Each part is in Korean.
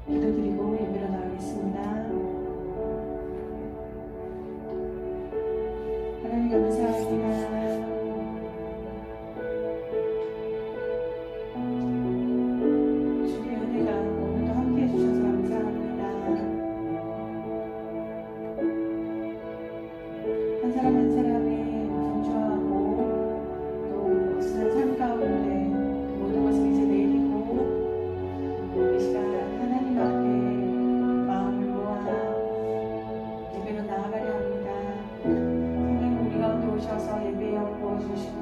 기도드리고 예배로 나가겠습니다. 하나님 감사합니다. 주의 은혜가 오늘도 함께해 주셔서 감사합니다. 한 사람 한 사람의 분주하고 또 쓰는 삶 가운데 모든 것을 이제 내리고 이 시간 하나님 앞에 마음을 모아 예배로 나아가려 합니다. 성령 우리 가운데 오셔서 예배에 엎어 주시고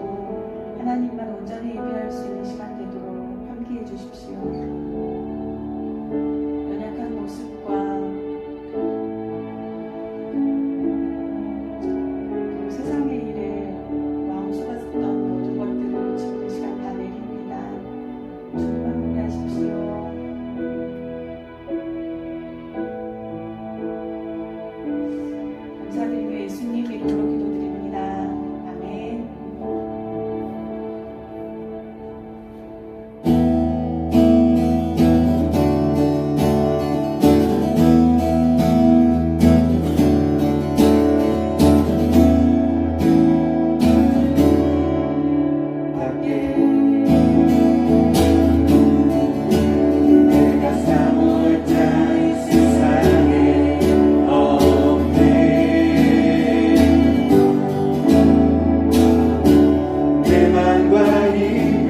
하나님만 온전히 예배할 수 있는 시간 되도록 함께해 주십시오. 연약한 모습과 또 세상의 일에 마음 쏟았던 모든 것들을 지금 이 시간 다 내립니다. 주님만 문의하십시오. 감사드리며 예수님 이름으로 기도드립니다. 아멘. 내가 사모할 자 이 세상에 없네. 내 맘과 힘을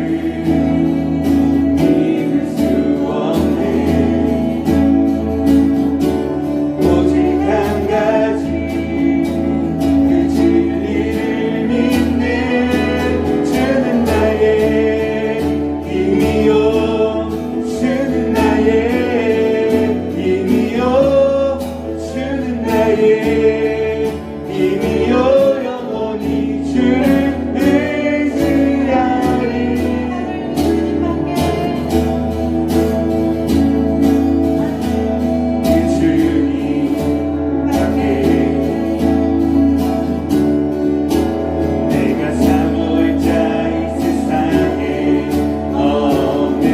믿을 수 없네. 오직 한 가지 그 진리를 믿네. 주는 나의 힘이요, 주는 나의 힘이요, 주는 나의 힘이요. 영원히 주를 의지하리. 그 주님밖에 내가 사모할 자 이 세상에 없네.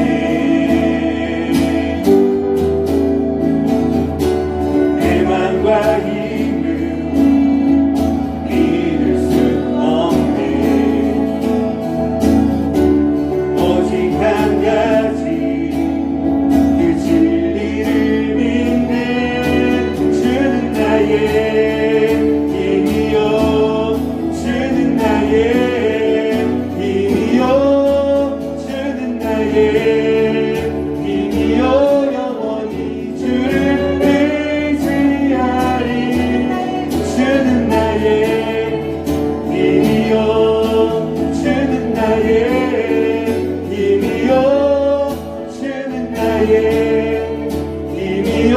내 맘과 힘을 믿을 수 없네. 오직 한 가지 그 진리를 믿네. 주는 나의 힘이요, 주는 나의 힘이요, 주는 나의 힘이요. 영원히 주를 의지하리. 주는 나의 힘이요, 주는 나의 힘이요, 주는 나의 힘이요.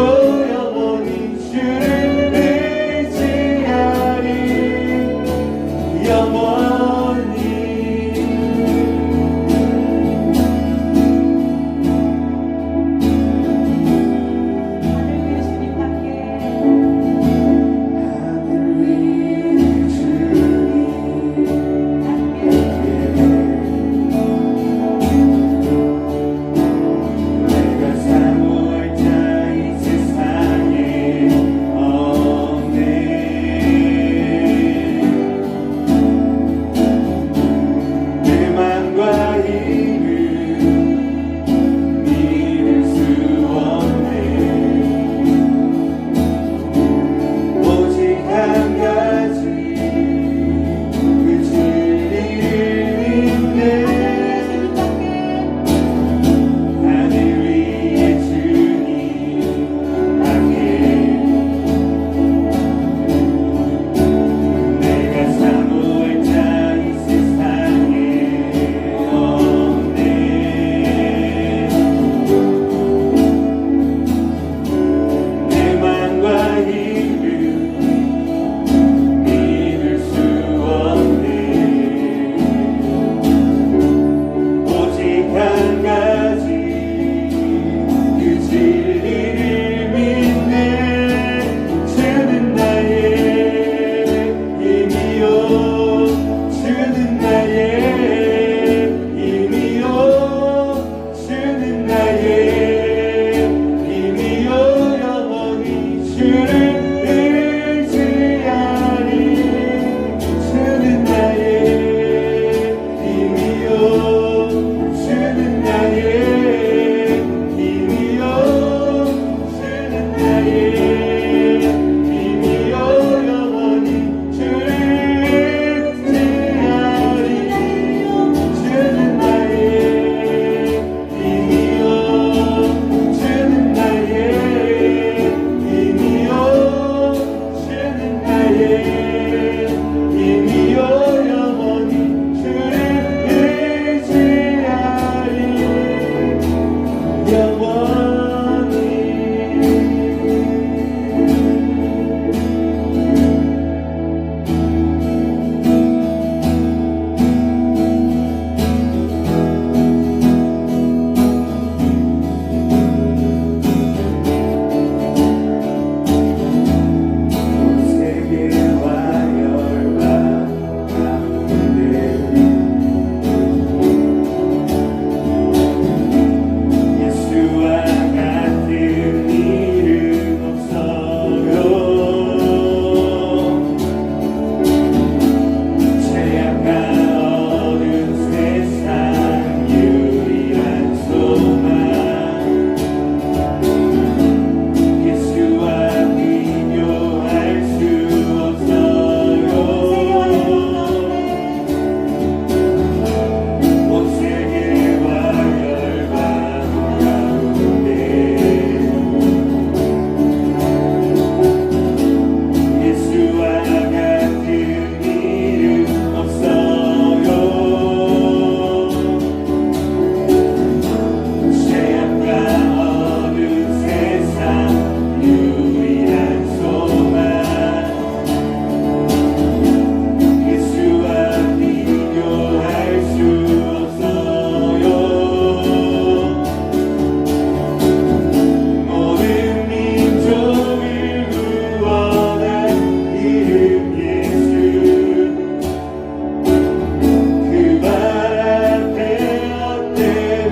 영원히 주를 의지하리. 영원히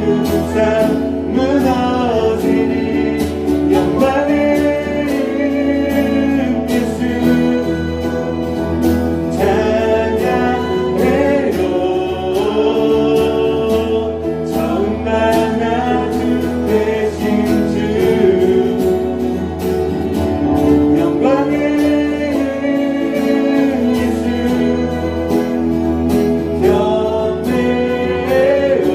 누구자 무너지니 영광은 예수 찬양해요 처음 만나 주 되신 주 영광은 예수 경배해요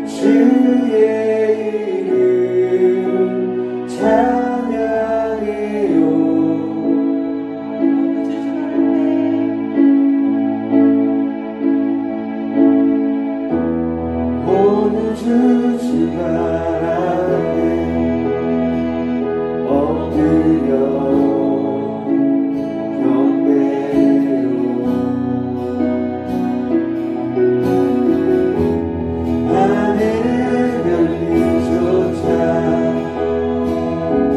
주의 이름 찬양해요. 오늘 주님 앞에 엎드려 경배요. 하늘의 별빛조차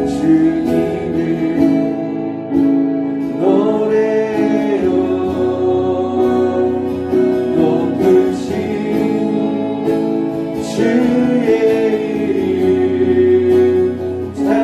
주님을 노래요. 높으신 주의 이름 찬양해요.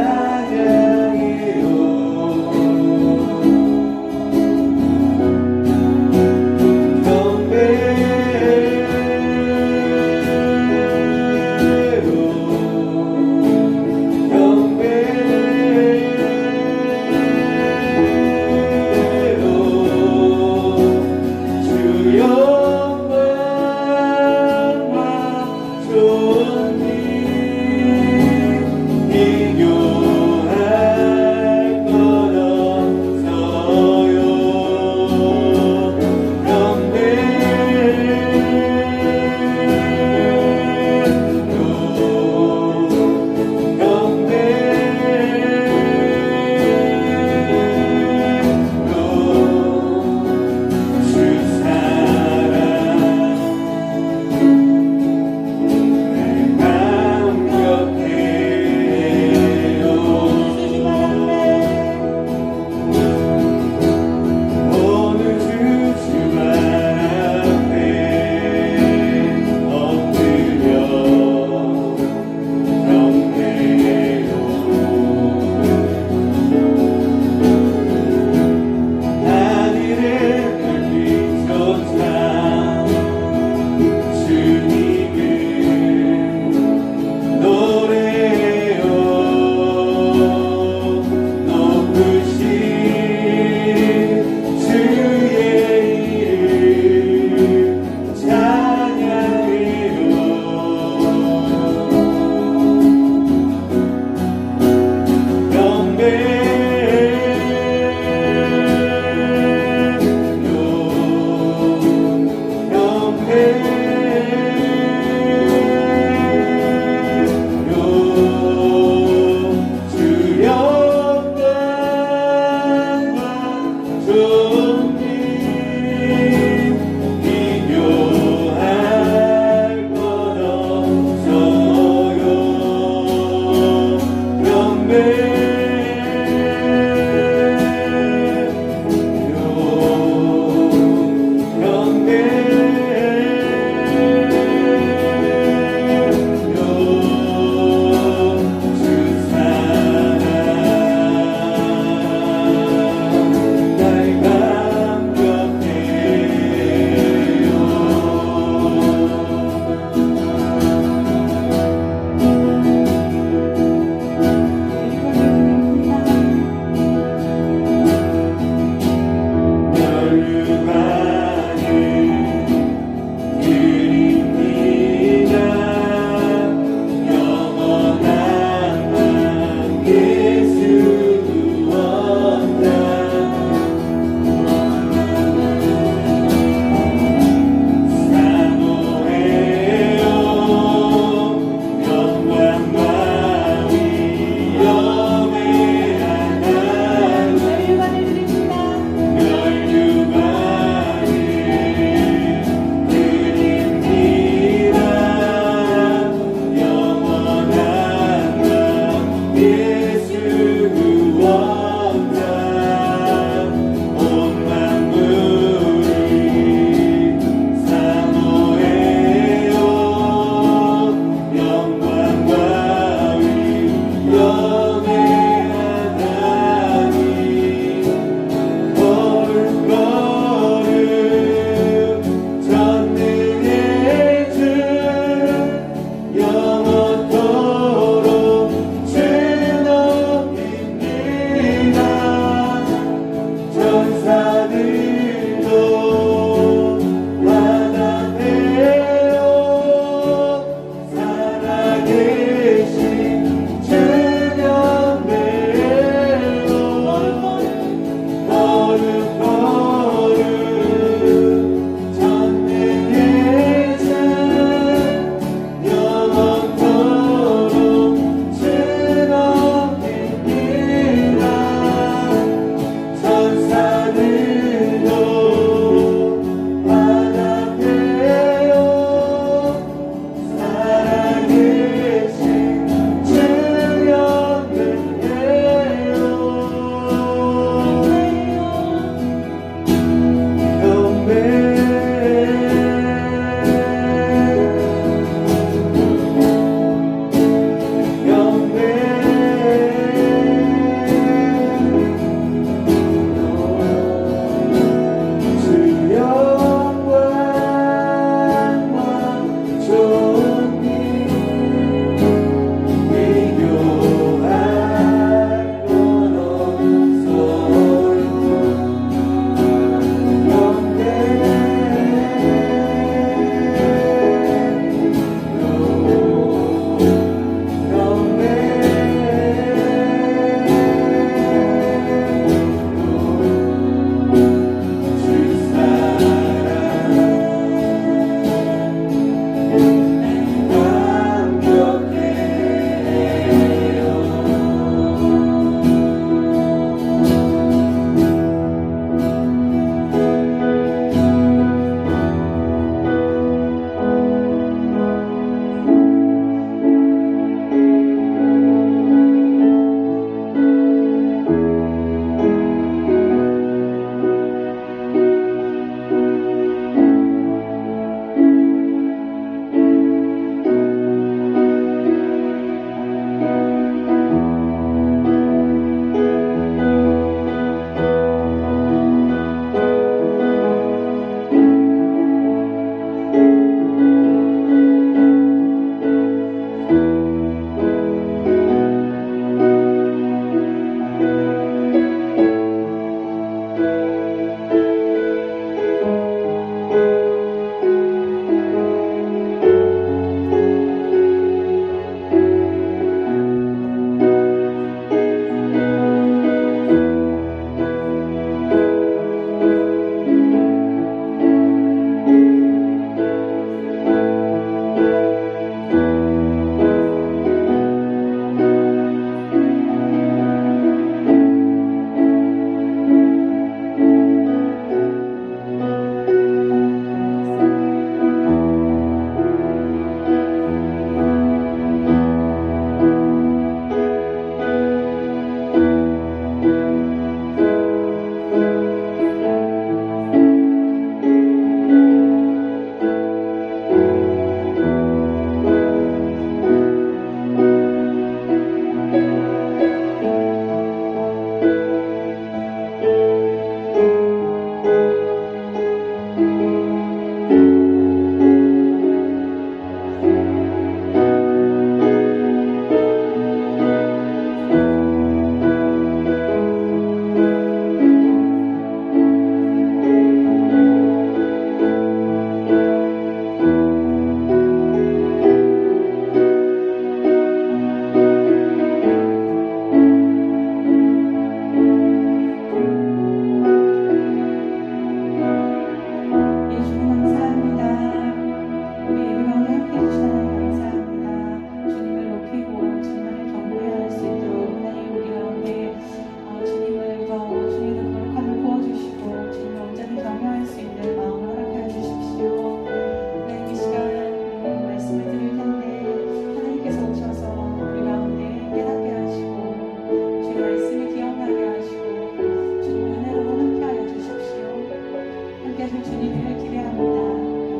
함께 하실 주님을 기대합니다.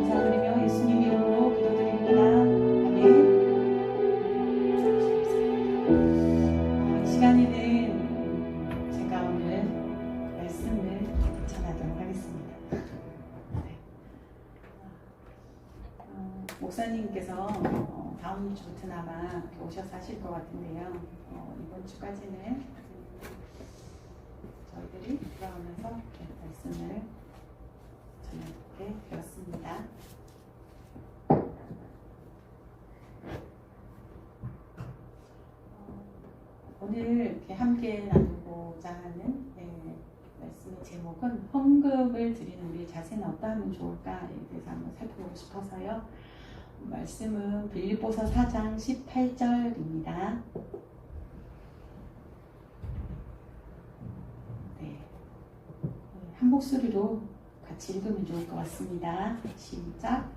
감사드리며 예수님 이름으로 기도드립니다. 아멘. 이 시간에는 제가 오늘 말씀을 전하도록 하겠습니다. 네. 목사님께서 다음 주부터는 아마 오셔서 하실 것 같은데요. 이번 주까지는 저희들이 돌아오면서 말씀을 전하게 되었습니다. 오늘 이렇게 함께 나누고자 하는 말씀의 제목은 헌금을 드리는 우리의 자세는 어떠하면 좋을까에 대해서 한번 살펴보고 싶어서요. 말씀은 빌립보서 4장 18절입니다. 한 목소리로 같이 읽으면 좋을 것 같습니다. 시작.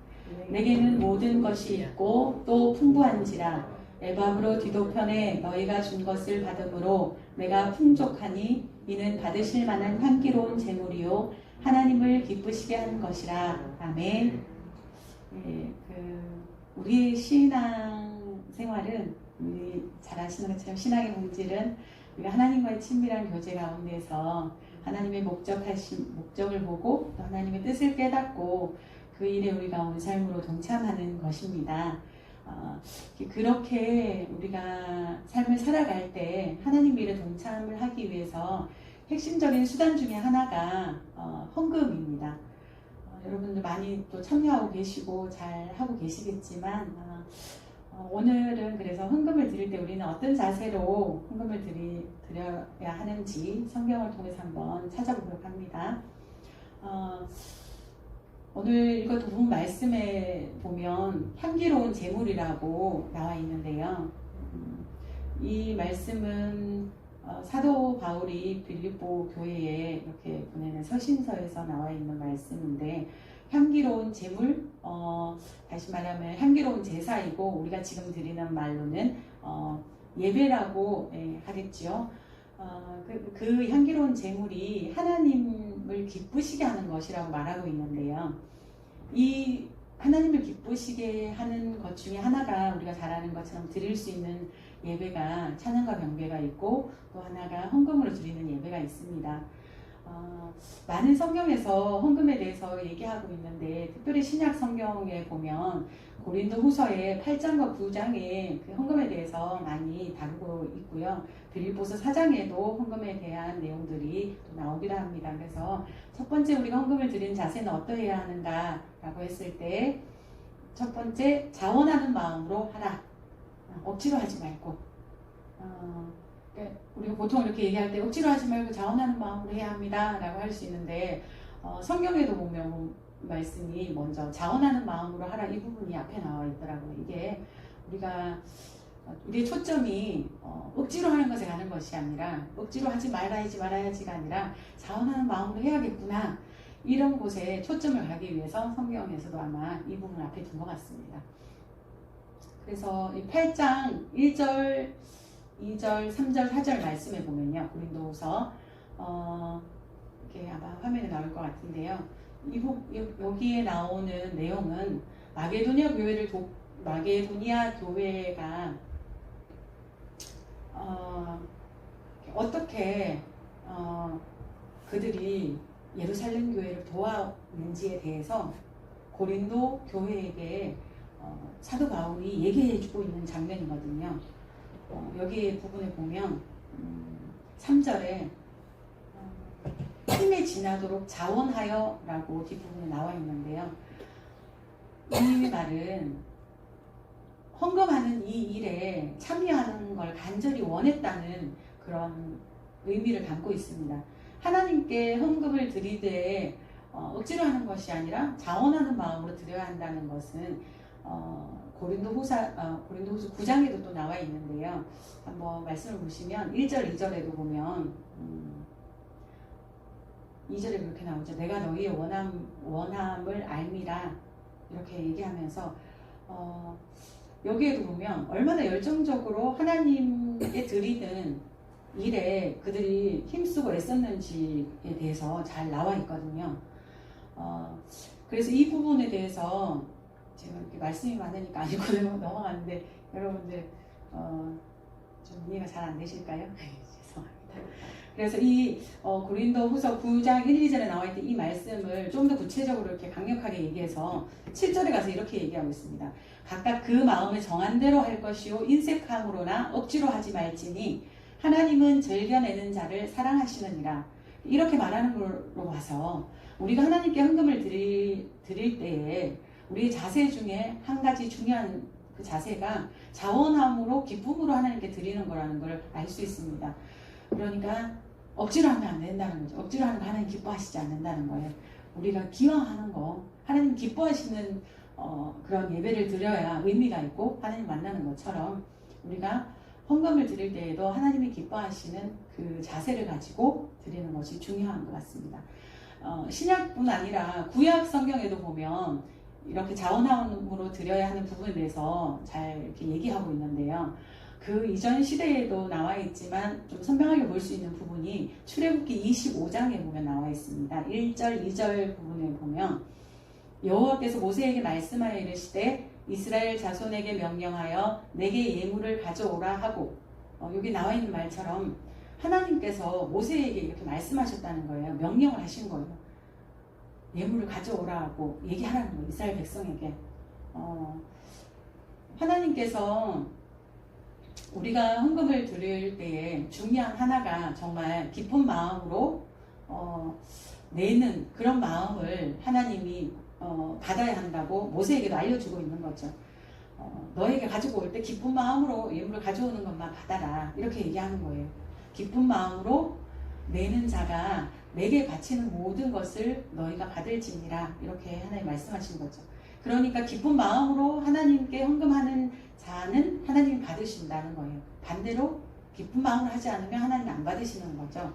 내게는 모든 것이 있고 또 풍부한지라 애밥으로 뒤도편에 너희가 준 것을 받음으로 내가 풍족하니 이는 받으실 만한 향기로운 제물이요 하나님을 기쁘시게 하는 것이라. 아멘. 우리의 신앙 생활은 우리 잘 아시는 것처럼 신앙의 본질은 우리가 하나님과의 친밀한 교제 가운데서 하나님의 목적을 보고 또 하나님의 뜻을 깨닫고 그 일에 우리가 온 삶으로 동참하는 것입니다. 그렇게 우리가 삶을 살아갈 때 하나님 일에 동참을 하기 위해서 핵심적인 수단 중에 하나가 헌금입니다. 여러분들 많이 또 참여하고 계시고 잘 하고 계시겠지만 오늘은 그래서 헌금을 드릴 때 우리는 어떤 자세로 헌금을 드려야 하는지 성경을 통해서 한번 찾아보도록 합니다. 오늘 읽어둔 본 말씀에 보면 향기로운 제물이라고 나와 있는데요. 이 말씀은 사도 바울이 빌립보 교회에 이렇게 보내는 서신서에서 나와 있는 말씀인데 향기로운 제물, 다시 말하면 향기로운 제사이고 우리가 지금 드리는 말로는 예배라고 하겠지요. 그 향기로운 제물이 하나님을 기쁘시게 하는 것이라고 말하고 있는데요. 이 하나님을 기쁘시게 하는 것 중에 하나가 우리가 잘 아는 것처럼 드릴 수 있는 예배가 찬양과 경배가 있고 또 하나가 헌금으로 드리는 예배가 있습니다. 많은 성경에서 헌금에 대해서 얘기하고 있는데 특별히 신약 성경에 보면 고린도 후서의 8장과 9장에 그 헌금에 대해서 많이 다루고 있고요. 빌립보서 4장에도 헌금에 대한 내용들이 또 나오기도 합니다. 그래서 첫 번째 우리가 헌금을 드리는 자세는 어떠해야 하는가 라고 했을 때 첫 번째 자원하는 마음으로 하라. 억지로 하지 말고 우리가 보통 이렇게 얘기할 때 억지로 하지 말고 자원하는 마음으로 해야 합니다 라고 할 수 있는데 성경에도 보면 말씀이 먼저 자원하는 마음으로 하라 이 부분이 앞에 나와 있더라고요. 이게 우리의 초점이 억지로 하는 것에 가는 것이 아니라 억지로 하지 말아야지가 아니라 자원하는 마음으로 해야겠구나 이런 곳에 초점을 가기 위해서 성경에서도 아마 이 부분을 앞에 둔 것 같습니다. 그래서 이 8장 1절 2절, 3절, 4절 말씀에 보면요. 고린도후서 이렇게 아마 화면에 나올 것 같은데요. 여기에 나오는 내용은 마게도니아 교회가 어떻게 그들이 예루살렘 교회를 도왔는지에 대해서 고린도 교회에게 사도 바울이 얘기해주고 있는 장면이거든요. 여기 부분에 보면 3절에 힘에 지나도록 자원하여 라고 뒷부분에 나와 있는데요. 이 말은 헌금하는 이 일에 참여하는 걸 간절히 원했다는 그런 의미를 담고 있습니다. 하나님께 헌금을 드리되 억지로 하는 것이 아니라 자원하는 마음으로 드려야 한다는 것은 고린도후서 9장에도 또 나와 있는데요. 한번 말씀을 보시면 1절, 2절에도 보면 2절에 그렇게 나오죠. 내가 너희의 원함을 알미라 이렇게 얘기하면서 여기에도 보면 얼마나 열정적으로 하나님께 드리는 일에 그들이 힘쓰고 애썼는지에 대해서 잘 나와 있거든요. 그래서 이 부분에 대해서 제가 이렇게 말씀이 많으니까 안 읽고 넘어가는데 여러분들 좀 이해가 잘 안 되실까요? 죄송합니다. 그래서 이 고린도 후서 9장 1, 2절에 나와 있던 이 말씀을 좀 더 구체적으로 이렇게 강력하게 얘기해서 7절에 가서 이렇게 얘기하고 있습니다. 각각 그 마음을 정한 대로 할 것이요 인색함으로나 억지로 하지 말지니 하나님은 즐겨내는 자를 사랑하시느니라. 이렇게 말하는 걸로 봐서 우리가 하나님께 헌금을 드릴 때에 우리의 자세 중에 한 가지 중요한 그 자세가 자원함으로 기쁨으로 하나님께 드리는 거라는 걸 알 수 있습니다. 그러니까 억지로 하면 안 된다는 거죠. 억지로 하는 거 하나님 기뻐하시지 않는다는 거예요. 우리가 기왕하는 거 하나님 기뻐하시는 그런 예배를 드려야 의미가 있고 하나님 만나는 것처럼 우리가 헌금을 드릴 때에도 하나님이 기뻐하시는 그 자세를 가지고 드리는 것이 중요한 것 같습니다. 신약뿐 아니라 구약 성경에도 보면 이렇게 자원함으로 드려야 하는 부분에 대해서 잘 이렇게 얘기하고 있는데요. 그 이전 시대에도 나와 있지만 좀 선명하게 볼 수 있는 부분이 출애굽기 25장에 보면 나와 있습니다. 1절, 2절 부분에 보면 여호와께서 모세에게 말씀하여 이르시되 이스라엘 자손에게 명령하여 내게 예물을 가져오라 하고 여기 나와 있는 말처럼 하나님께서 모세에게 이렇게 말씀하셨다는 거예요. 명령을 하신 거예요. 예물을 가져오라 하고 얘기하라는 거예요. 이스라엘 백성에게. 하나님께서 우리가 헌금을 드릴 때에 중요한 하나가 정말 기쁜 마음으로 내는 그런 마음을 하나님이 받아야 한다고 모세에게도 알려주고 있는 거죠. 너에게 가지고 올 때 기쁜 마음으로 예물을 가져오는 것만 받아라. 이렇게 얘기하는 거예요. 기쁜 마음으로 내는 자가 내게 바치는 모든 것을 너희가 받을지니라. 이렇게 하나님 말씀하신 거죠. 그러니까 기쁜 마음으로 하나님께 헌금하는 자는 하나님이 받으신다는 거예요. 반대로 기쁜 마음을 하지 않으면 하나님이 안 받으시는 거죠.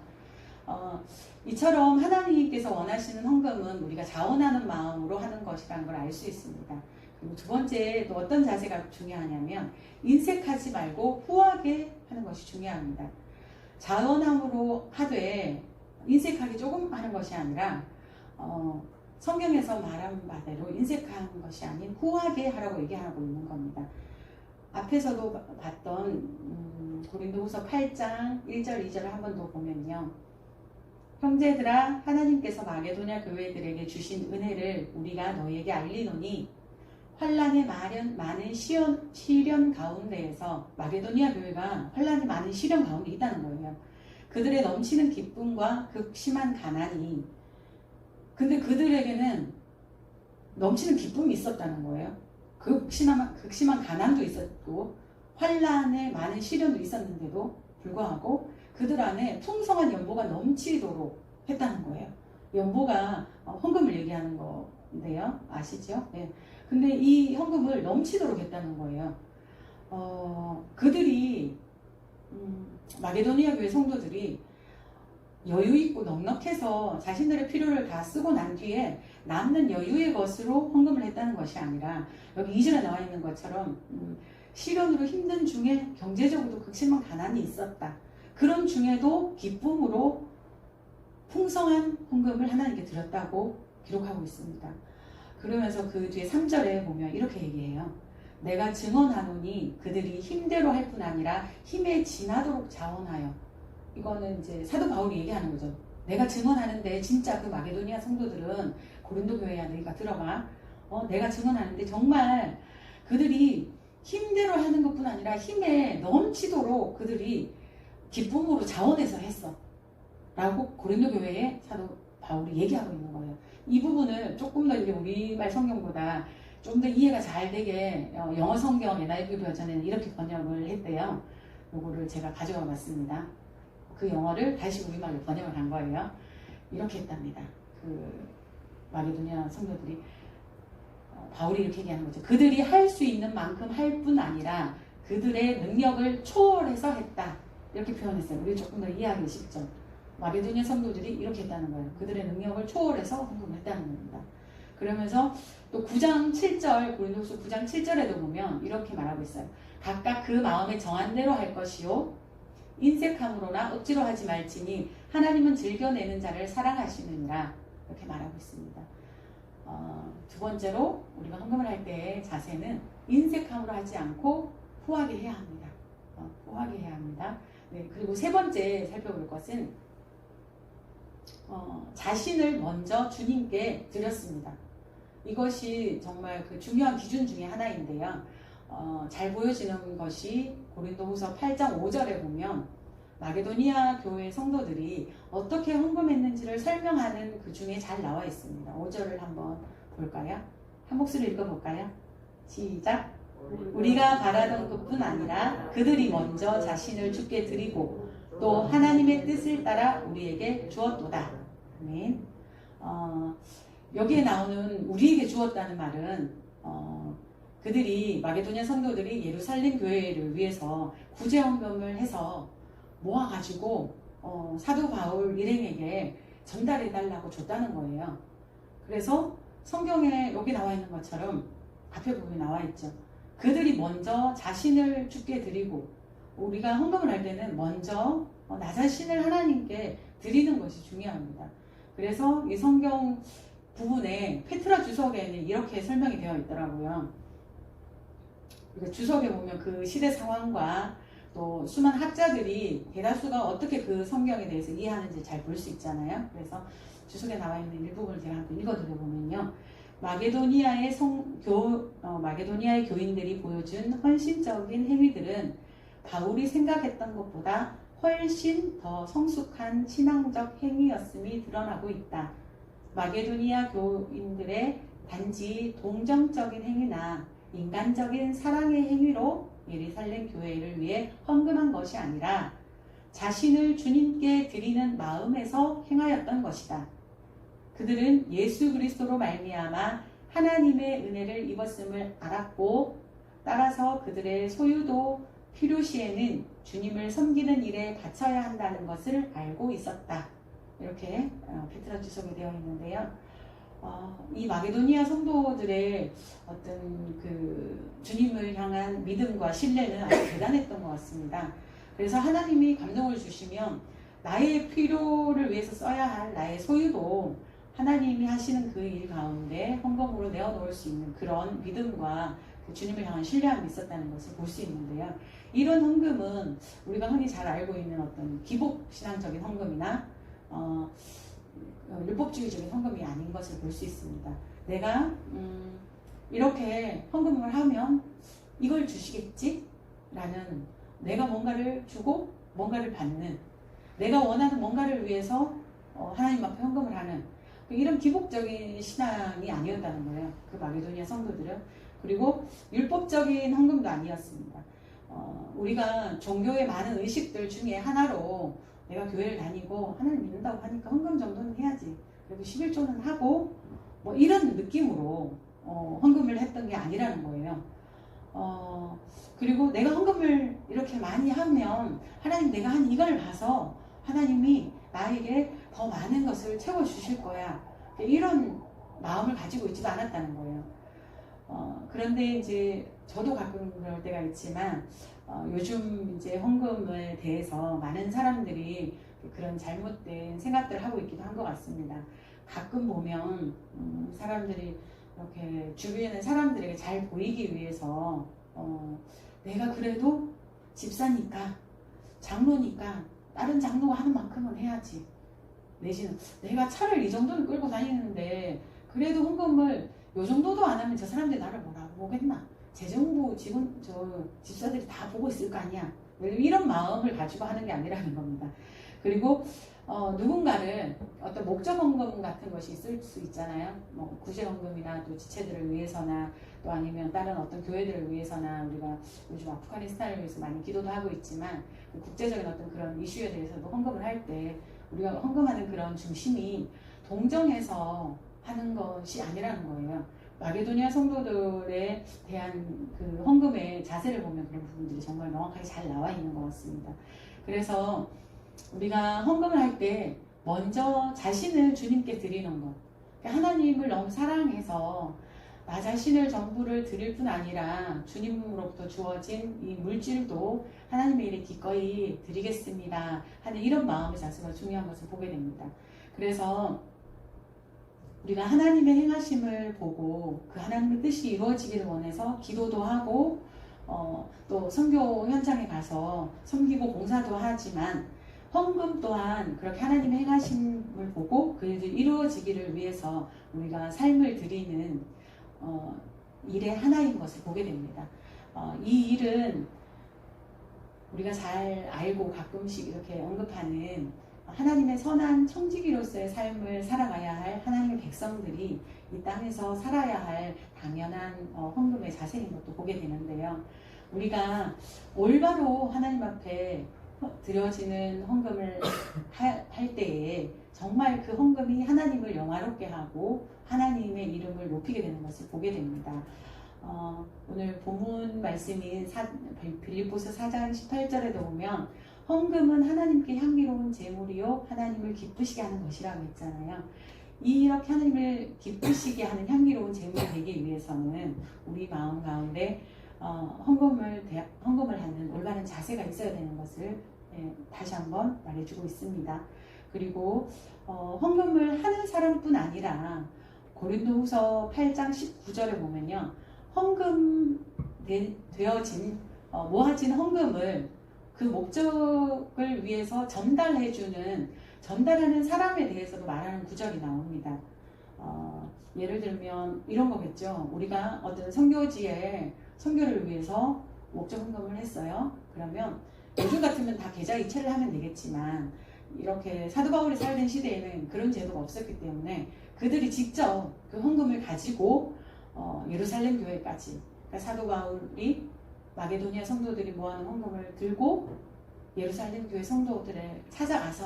이처럼 하나님께서 원하시는 헌금은 우리가 자원하는 마음으로 하는 것이라는 걸 알 수 있습니다. 그리고 두 번째 또 어떤 자세가 중요하냐면 인색하지 말고 후하게 하는 것이 중요합니다. 자원함으로 하되 인색하게 조금 하는 것이 아니라 성경에서 말한 바대로 인색한 것이 아닌 후하게 하라고 얘기하고 있는 겁니다. 앞에서도 봤던 고린도후서 8장 1절 2절을 한 번 더 보면요. 형제들아 하나님께서 마게도냐 교회들에게 주신 은혜를 우리가 너희에게 알리노니 환난의 많은 시련 가운데에서 마게도니아 교회가 환난이 많은 시련 가운데 있다는 거예요. 그들의 넘치는 기쁨과 극심한 가난이 근데 그들에게는 넘치는 기쁨이 있었다는 거예요. 극심한 가난도 있었고 환난의 많은 시련도 있었는데도 불구하고 그들 안에 풍성한 연보가 넘치도록 했다는 거예요. 연보가 헌금을 얘기하는 건데요. 아시죠? 네. 근데 이 헌금을 넘치도록 했다는 거예요. 그들이 마게도니아 교회 성도들이 여유 있고 넉넉해서 자신들의 필요를 다 쓰고 난 뒤에 남는 여유의 것으로 헌금을 했다는 것이 아니라 여기 2절에 나와 있는 것처럼 시련으로 힘든 중에 경제적으로도 극심한 가난이 있었다. 그런 중에도 기쁨으로 풍성한 헌금을 하나님께 드렸다고 기록하고 있습니다. 그러면서 그 뒤에 3절에 보면 이렇게 얘기해요. 내가 증언하노니 그들이 힘대로 할 뿐 아니라 힘에 지나도록 자원하여. 이거는 이제 사도 바울이 얘기하는 거죠. 내가 증언하는데 진짜 그 마게도니아 성도들은 고린도 교회야 너희가 들어봐. 내가 증언하는데 정말 그들이 힘대로 하는 것뿐 아니라 힘에 넘치도록 그들이 기쁨으로 자원해서 했어. 라고 고린도 교회에 사도 바울이 얘기하고 있는 거예요. 이 부분을 조금 더 이제 우리말 성경보다 좀 더 이해가 잘 되게 영어 성경 NIV 버전에는 이렇게 번역을 했대요. 요거를 제가 가져와 봤습니다. 그 영어를 다시 우리말로 번역을 한 거예요. 이렇게 했답니다. 그 마게도니아 성도들이 바울이 이렇게 얘기하는 거죠. 그들이 할 수 있는 만큼 할 뿐 아니라 그들의 능력을 초월해서 했다. 이렇게 표현했어요. 우리 조금 더 이해하기 쉽죠. 마게도니아 성도들이 이렇게 했다는 거예요. 그들의 능력을 초월해서 헌금을 했다는 겁니다. 그러면서 또 9장 7절, 고린도후서 9장 7절에도 보면 이렇게 말하고 있어요. 각각 그 마음에 정한 대로 할 것이요 인색함으로나 억지로 하지 말지니 하나님은 즐겨내는 자를 사랑하시느니라. 이렇게 말하고 있습니다. 두 번째로 우리가 헌금을 할 때의 자세는 인색함으로 하지 않고 후하게 해야 합니다. 후하게 해야 합니다. 네, 그리고 세 번째 살펴볼 것은 자신을 먼저 주님께 드렸습니다. 이것이 정말 그 중요한 기준 중에 하나인데요. 잘 보여지는 것이 고린도후서 8장 5절에 보면 마게도니아 교회 성도들이 어떻게 헌금했는지를 설명하는 그 중에 잘 나와 있습니다. 5절을 한번 볼까요? 한 목소리 읽어볼까요? 시작! 우리가 바라던 것뿐 아니라 그들이 먼저 자신을 주께 드리고 또 하나님의 뜻을 따라 우리에게 주었도다. 아멘. 여기에 나오는 우리에게 주었다는 말은 그들이 마게도냐 성도들이 예루살렘 교회를 위해서 구제헌금을 해서 모아가지고 사도 바울 일행에게 전달해 달라고 줬다는 거예요. 그래서 성경에 여기 나와 있는 것처럼 앞에 부분에 나와 있죠. 그들이 먼저 자신을 주께 드리고 우리가 헌금을 할 때는 먼저 나 자신을 하나님께 드리는 것이 중요합니다. 그래서 이 성경 부분에 페트라 주석에는 이렇게 설명이 되어 있더라고요. 주석에 보면 그 시대 상황과 또 수많은 학자들이 대다수가 어떻게 그 성경에 대해서 이해하는지 잘 볼 수 있잖아요. 그래서 주석에 나와 있는 일부분을 제가 한번 읽어드려보면요. 마게도니아의 교인들이 보여준 헌신적인 행위들은 바울이 생각했던 것보다 훨씬 더 성숙한 신앙적 행위였음이 드러나고 있다. 마게도니아 교인들의 단지 동정적인 행위나 인간적인 사랑의 행위로 예루살렘 교회를 위해 헌금한 것이 아니라 자신을 주님께 드리는 마음에서 행하였던 것이다. 그들은 예수 그리스도로 말미암아 하나님의 은혜를 입었음을 알았고 따라서 그들의 소유도 필요시에는 주님을 섬기는 일에 바쳐야 한다는 것을 알고 있었다. 이렇게 페트라 주석에 되어 있는데요. 이 마게도니아 성도들의 어떤 그 주님을 향한 믿음과 신뢰는 아주 대단했던 것 같습니다. 그래서 하나님이 감동을 주시면 나의 필요를 위해서 써야 할 나의 소유도 하나님이 하시는 그 일 가운데 헌금으로 내어놓을 수 있는 그런 믿음과 그 주님을 향한 신뢰함이 있었다는 것을 볼 수 있는데요. 이런 헌금은 우리가 흔히 잘 알고 있는 어떤 기복신앙적인 헌금이나 율법주의적인 헌금이 아닌 것을 볼 수 있습니다. 내가 이렇게 헌금을 하면 이걸 주시겠지? 라는 내가 뭔가를 주고 뭔가를 받는 내가 원하는 뭔가를 위해서 하나님 앞에 헌금을 하는 이런 기복적인 신앙이 아니었다는 거예요. 그 마게도니아 성도들은. 그리고 율법적인 헌금도 아니었습니다. 우리가 종교의 많은 의식들 중에 하나로 내가 교회를 다니고 하나님 믿는다고 하니까 헌금 정도는 해야지. 그리고 11조는 하고 뭐 이런 느낌으로 헌금을 했던 게 아니라는 거예요. 그리고 내가 헌금을 이렇게 많이 하면 하나님 내가 한 이걸 봐서 하나님이 나에게 더 많은 것을 채워주실 거야. 이런 마음을 가지고 있지도 않았다는 거예요. 그런데 이제 저도 가끔 그럴 때가 있지만 요즘 이제 헌금에 대해서 많은 사람들이 그런 잘못된 생각들을 하고 있기도 한 것 같습니다. 가끔 보면 사람들이 이렇게 주변의 사람들에게 잘 보이기 위해서 내가 그래도 집사니까 장로니까 다른 장로가 하는 만큼은 해야지. 내지는 내가 차를 이 정도는 끌고 다니는데 그래도 헌금을 요 정도도 안 하면 저 사람들이 나를 뭐라고 보겠나. 재정부 직원 집사들이 다 보고 있을 거 아니야. 이런 마음을 가지고 하는 게 아니라는 겁니다. 그리고 누군가를 어떤 목적 헌금 같은 것이 있을 수 있잖아요. 뭐 구제 헌금이나 또 지체들을 위해서나 또 아니면 다른 어떤 교회들을 위해서나 우리가 요즘 아프가니스탄을 위해서 많이 기도도 하고 있지만 그 국제적인 어떤 그런 이슈에 대해서도 헌금을 할 때 우리가 헌금하는 그런 중심이 동정해서 하는 것이 아니라는 거예요. 마게도니아 성도들에 대한 그 헌금의 자세를 보면 그런 부분들이 정말 명확하게 잘 나와 있는 것 같습니다. 그래서 우리가 헌금을 할 때 먼저 자신을 주님께 드리는 것. 하나님을 너무 사랑해서 나 자신을 전부를 드릴 뿐 아니라 주님으로부터 주어진 이 물질도 하나님의 일에 기꺼이 드리겠습니다 하는 이런 마음의 자세가 중요한 것을 보게 됩니다. 그래서 우리가 하나님의 행하심을 보고 그 하나님의 뜻이 이루어지기를 원해서 기도도 하고 또 선교 현장에 가서 섬기고 봉사도 하지만 헌금 또한 그렇게 하나님의 행하심을 보고 그 일이 이루어지기를 위해서 우리가 삶을 드리는 일의 하나인 것을 보게 됩니다. 이 일은 우리가 잘 알고 가끔씩 이렇게 언급하는 하나님의 선한 청지기로서의 삶을 살아가야 할 하나님의 백성들이 이 땅에서 살아야 할 당연한 헌금의 자세인 것도 보게 되는데요. 우리가 올바로 하나님 앞에 드려지는 헌금을 할 때에 정말 그 헌금이 하나님을 영화롭게 하고 하나님의 이름을 높이게 되는 것을 보게 됩니다. 오늘 본문 말씀인 빌립보서 4장 18절에도 보면 헌금은 하나님께 향기로운 제물이요 하나님을 기쁘시게 하는 것이라고 했잖아요. 이렇게 하나님을 기쁘시게 하는 향기로운 제물이 되기 위해서는 우리 마음 가운데 헌금을 하는 올바른 자세가 있어야 되는 것을 다시 한번 말해주고 있습니다. 그리고 헌금을 하는 사람뿐 아니라 고린도후서 8장 19절에 보면요, 헌금 되어진 모아진 헌금을 그 목적을 위해서 전달하는 사람에 대해서도 말하는 구절이 나옵니다. 예를 들면 이런 거겠죠. 우리가 어떤 선교지에 선교를 위해서 목적 헌금을 했어요. 그러면 요즘 같으면 다 계좌 이체를 하면 되겠지만 이렇게 사도 바울이 살던 시대에는 그런 제도가 없었기 때문에 그들이 직접 그 헌금을 가지고 예루살렘 교회까지, 그러니까 사도 바울이 마게도니아 성도들이 모아놓은 헌금을 들고 예루살렘 교회 성도들을 찾아가서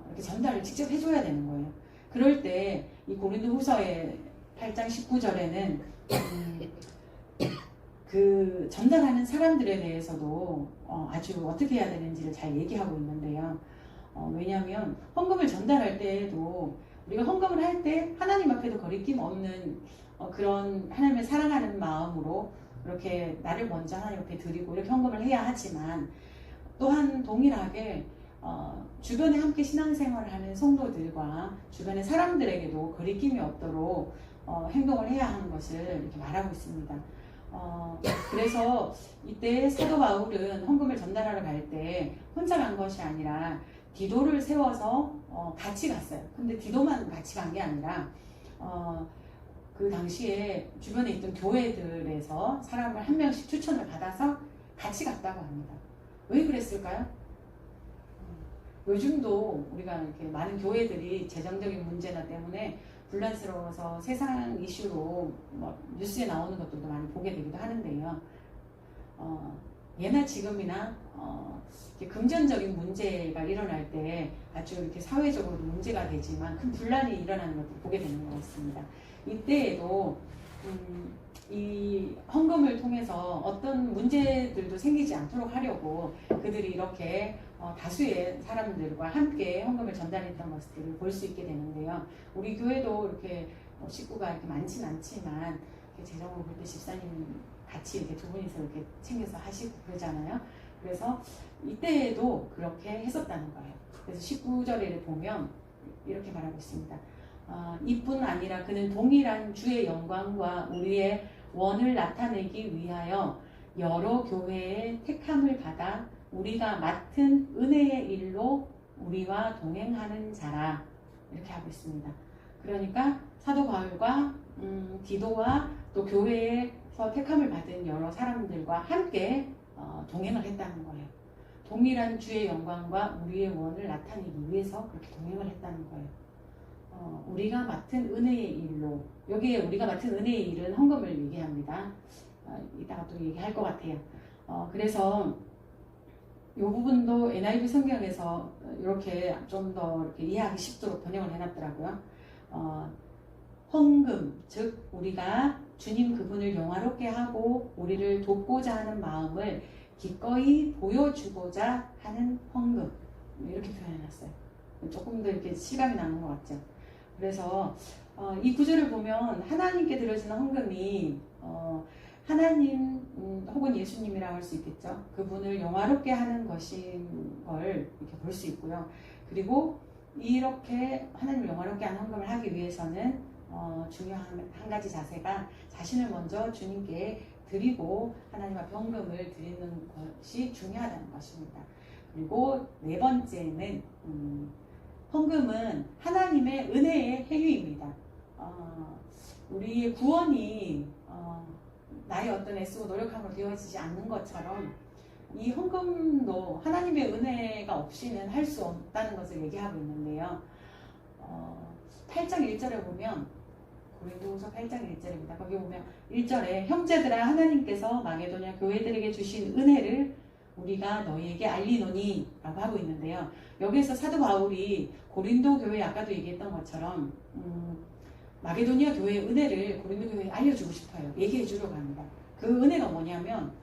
이렇게 전달을 직접 해줘야 되는 거예요. 그럴 때 이 고린도후서의 8장 19절에는 그 전달하는 사람들에 대해서도 아주 어떻게 해야 되는지를 잘 얘기하고 있는데요. 왜냐하면 헌금을 전달할 때에도 우리가 헌금을 할 때 하나님 앞에도 거리낌 없는 그런 하나님을 사랑하는 마음으로 이렇게 나를 먼저 하나님 앞에 드리고 이렇게 헌금을 해야 하지만 또한 동일하게 주변에 함께 신앙생활을 하는 성도들과 주변의 사람들에게도 거리낌이 없도록 행동을 해야 하는 것을 이렇게 말하고 있습니다. 그래서 이때 사도 바울은 헌금을 전달하러 갈 때 혼자 간 것이 아니라 디도를 세워서 같이 갔어요. 근데 디도만 같이 간 게 아니라 그 당시에 주변에 있던 교회들에서 사람을 한 명씩 추천을 받아서 같이 갔다고 합니다. 왜 그랬을까요? 요즘도 우리가 이렇게 많은 교회들이 재정적인 문제나 때문에 불란스러워서 세상 이슈로 뉴스에 나오는 것들도 많이 보게 되기도 하는데요. 예나 지금이나 금전적인 문제가 일어날 때 아주 이렇게 사회적으로 문제가 되지만 큰 분란이 일어나는 것도 보게 되는 것 같습니다. 이때에도 이 헌금을 통해서 어떤 문제들도 생기지 않도록 하려고 그들이 이렇게 다수의 사람들과 함께 헌금을 전달했던 것들을 볼 수 있게 되는데요. 우리 교회도 이렇게 식구가 이렇게 많진 않지만 재정을 볼 때 집사님 같이 이렇게 두 분이서 이렇게 챙겨서 하시고 그러잖아요. 그래서 이때에도 그렇게 했었다는 거예요. 그래서 19절에 보면 이렇게 말하고 있습니다. 이뿐 아니라 그는 동일한 주의 영광과 우리의 원을 나타내기 위하여 여러 교회의 택함을 받아 우리가 맡은 은혜의 일로 우리와 동행하는 자라, 이렇게 하고 있습니다. 그러니까 사도 바울과 디도와 또 교회에서 택함을 받은 여러 사람들과 함께 동행을 했다는 거예요. 동일한 주의 영광과 우리의 원을 나타내기 위해서 그렇게 동행을 했다는 거예요. 우리가 맡은 은혜의 일로, 여기에 우리가 맡은 은혜의 일은 헌금을 얘기합니다. 이따가 또 얘기할 것 같아요. 그래서 이 부분도 NIV 성경에서 이렇게 좀 더 이렇게 이해하기 쉽도록 번역을 해놨더라고요. 헌금, 즉 우리가 주님 그분을 영화롭게 하고 우리를 돕고자 하는 마음을 기꺼이 보여주고자 하는 헌금, 이렇게 표현해놨어요. 조금 더 이렇게 실감이 나는 것 같죠. 그래서 이 구절을 보면 하나님께 드려지는 헌금이 하나님 혹은 예수님이라고 할 수 있겠죠. 그분을 영화롭게 하는 것인 걸 이렇게 볼 수 있고요. 그리고 이렇게 하나님을 영화롭게 하는 헌금을 하기 위해서는 중요한 한 가지 자세가 자신을 먼저 주님께 드리고 하나님 앞에 헌금을 드리는 것이 중요하다는 것입니다. 그리고 네 번째는 헌금은 하나님의 은혜의 행위입니다. 우리의 구원이 나의 어떤 애쓰고 노력함으로 되어지지 않는 것처럼 이 헌금도 하나님의 은혜가 없이는 할 수 없다는 것을 얘기하고 있는데요. 8장 1절에 보면 고린도후서 8장 1절입니다. 거기 보면 1절에 형제들아 하나님께서 마게도냐 교회들에게 주신 은혜를 우리가 너희에게 알리노니 라고 하고 있는데요. 여기에서 사도 바울이 고린도 교회 아까도 얘기했던 것처럼 마게도니아 교회의 은혜를 고린도 교회에 알려주고 싶어요. 얘기해 주려고 합니다. 그 은혜가 뭐냐면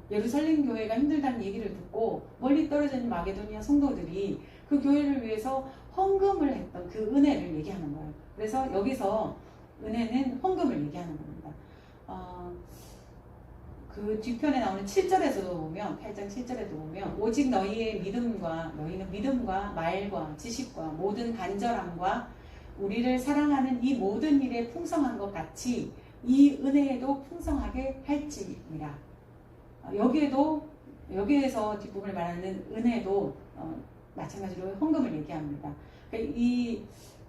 예루살렘 교회가 힘들다는 얘기를 듣고 멀리 떨어져 있는 마게도니아 성도들이 그 교회를 위해서 헌금을 했던 그 은혜를 얘기하는 거예요. 그래서 여기서 은혜는 헌금을 얘기하는 겁니다. 그 뒤편에 나오는 7절에서도 보면 8장 7절에도 보면 오직 너희는 믿음과 말과 지식과 모든 간절함과 우리를 사랑하는 이 모든 일에 풍성한 것 같이 이 은혜에도 풍성하게 할지니라. 여기에서 뒷부분을 말하는 은혜도 마찬가지로 헌금을 얘기합니다. 그러니까 이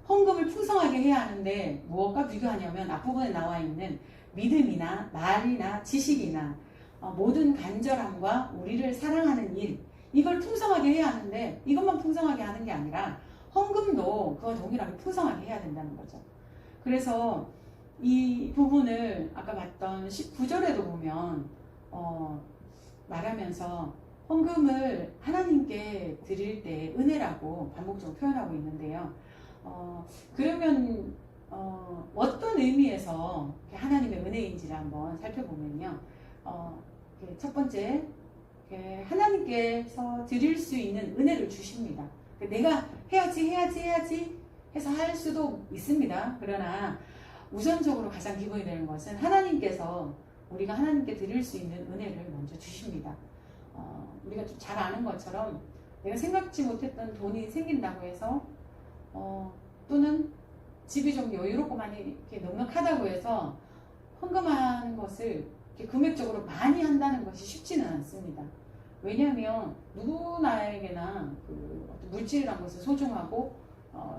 헌금을 풍성하게 해야 하는데 무엇과 비교하냐면 앞부분에 나와 있는 믿음이나 말이나 지식이나 모든 간절함과 우리를 사랑하는 일, 이걸 풍성하게 해야 하는데 이것만 풍성하게 하는 게 아니라 헌금도 그와 동일하게 풍성하게 해야 된다는 거죠. 그래서 이 부분을 아까 봤던 19절에도 보면 말하면서 헌금을 하나님께 드릴 때 은혜라고 반복적으로 표현하고 있는데요. 그러면 어떤 의미에서 하나님의 은혜인지를 한번 살펴보면요. 첫 번째, 하나님께서 드릴 수 있는 은혜를 주십니다. 내가 해야지 해서 할 수도 있습니다. 그러나 우선적으로 가장 기본이 되는 것은 하나님께서 우리가 하나님께 드릴 수 있는 은혜를 먼저 주십니다. 우리가 좀 잘 아는 것처럼 내가 생각지 못했던 돈이 생긴다고 해서 또는 집이 좀 여유롭고 많이 이렇게 넉넉하다고 해서 헌금하는 것을 이렇게 금액적으로 많이 한다는 것이 쉽지는 않습니다. 왜냐하면 누구나에게나 그 어떤 물질이라는 것은 소중하고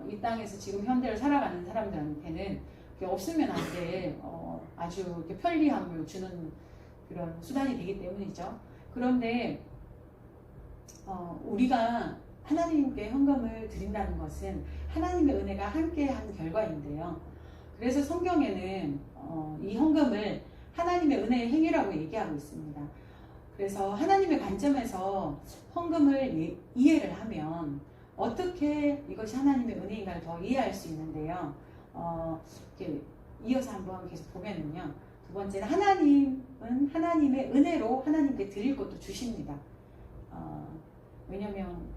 이 땅에서 지금 현대를 살아가는 사람들한테는 없으면 안 돼 아주 이렇게 편리함을 주는 그런 수단이 되기 때문이죠. 그런데 우리가 하나님께 헌금을 드린다는 것은 하나님의 은혜가 함께한 결과인데요. 그래서 성경에는 이 헌금을 하나님의 은혜의 행위라고 얘기하고 있습니다. 그래서 하나님의 관점에서 헌금을 이해를 하면 어떻게 이것이 하나님의 은혜인가를 더 이해할 수 있는데요. 이렇게 이어서 한번 계속 보면은요. 두 번째는 하나님은 하나님의 은혜로 하나님께 드릴 것도 주십니다. 왜냐면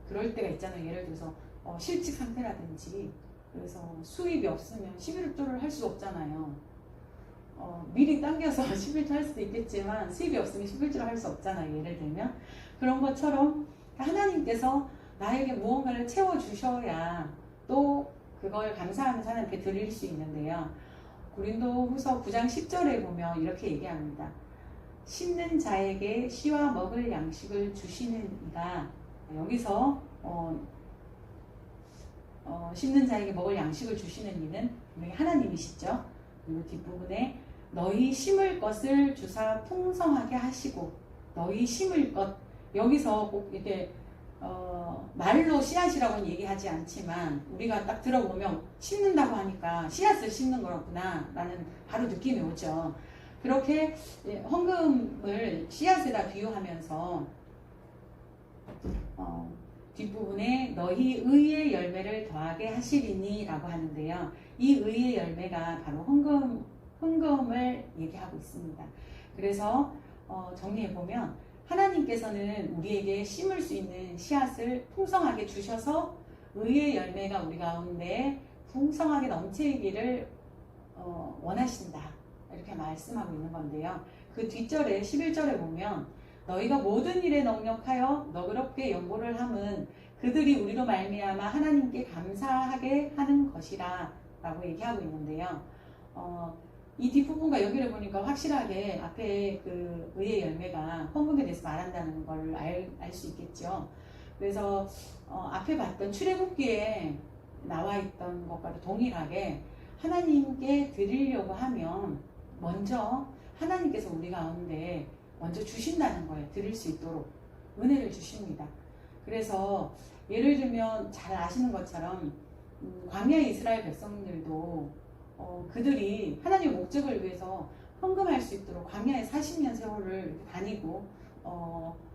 그럴 때가 있잖아요. 예를 들어서 실직 상태라든지 그래서 수입이 없으면 11조를 할 수 없잖아요. 미리 당겨서 11조 할 수도 있겠지만 수입이 없으면 11조를 할 수 없잖아요. 예를 들면 그런 것처럼 하나님께서 나에게 무언가를 채워주셔야 또 그걸 감사하면서 하나님께 드릴 수 있는데요. 고린도후서 9장 10절에 보면 이렇게 얘기합니다. 심는 자에게 씨와 먹을 양식을 주시는 이가, 여기서 심는 자에게 먹을 양식을 주시는 이는 분명히 하나님이시죠. 그리고 뒷부분에 너희 심을 것을 주사 풍성하게 하시고, 너희 심을 것, 여기서 꼭 이렇게 말로 씨앗이라고는 얘기하지 않지만 우리가 딱 들어보면 심는다고 하니까 씨앗을 심는 거구나 라는 바로 느낌이 오죠. 그렇게 헌금을 씨앗에다 비유하면서 뒷부분에 너희 의의 열매를 더하게 하시리니 라고 하는데요. 이 의의 열매가 바로 헌금을 얘기하고 있습니다. 그래서 정리해보면 하나님께서는 우리에게 심을 수 있는 씨앗을 풍성하게 주셔서 의의 열매가 우리 가운데 풍성하게 넘치기를 원하신다. 이렇게 말씀하고 있는 건데요. 그 뒷절에 11절에 보면 너희가 모든 일에 넉넉하여 너그럽게 연보를 함은 그들이 우리로 말미암아 하나님께 감사하게 하는 것이라 라고 얘기하고 있는데요. 이 뒷부분과 연결해 보니까 확실하게 앞에 그 의의 열매가 헌금에 대해서 말한다는 걸 알 수 있겠죠. 그래서 앞에 봤던 출애굽기에 나와 있던 것과도 동일하게 하나님께 드리려고 하면 먼저 하나님께서 우리 가운데 먼저 주신다는 거예요. 드릴 수 있도록 은혜를 주십니다. 그래서 예를 들면 잘 아시는 것처럼 광야의 이스라엘 백성들도 그들이 하나님의 목적을 위해서 헌금할 수 있도록 광야에 40년 세월을 다니고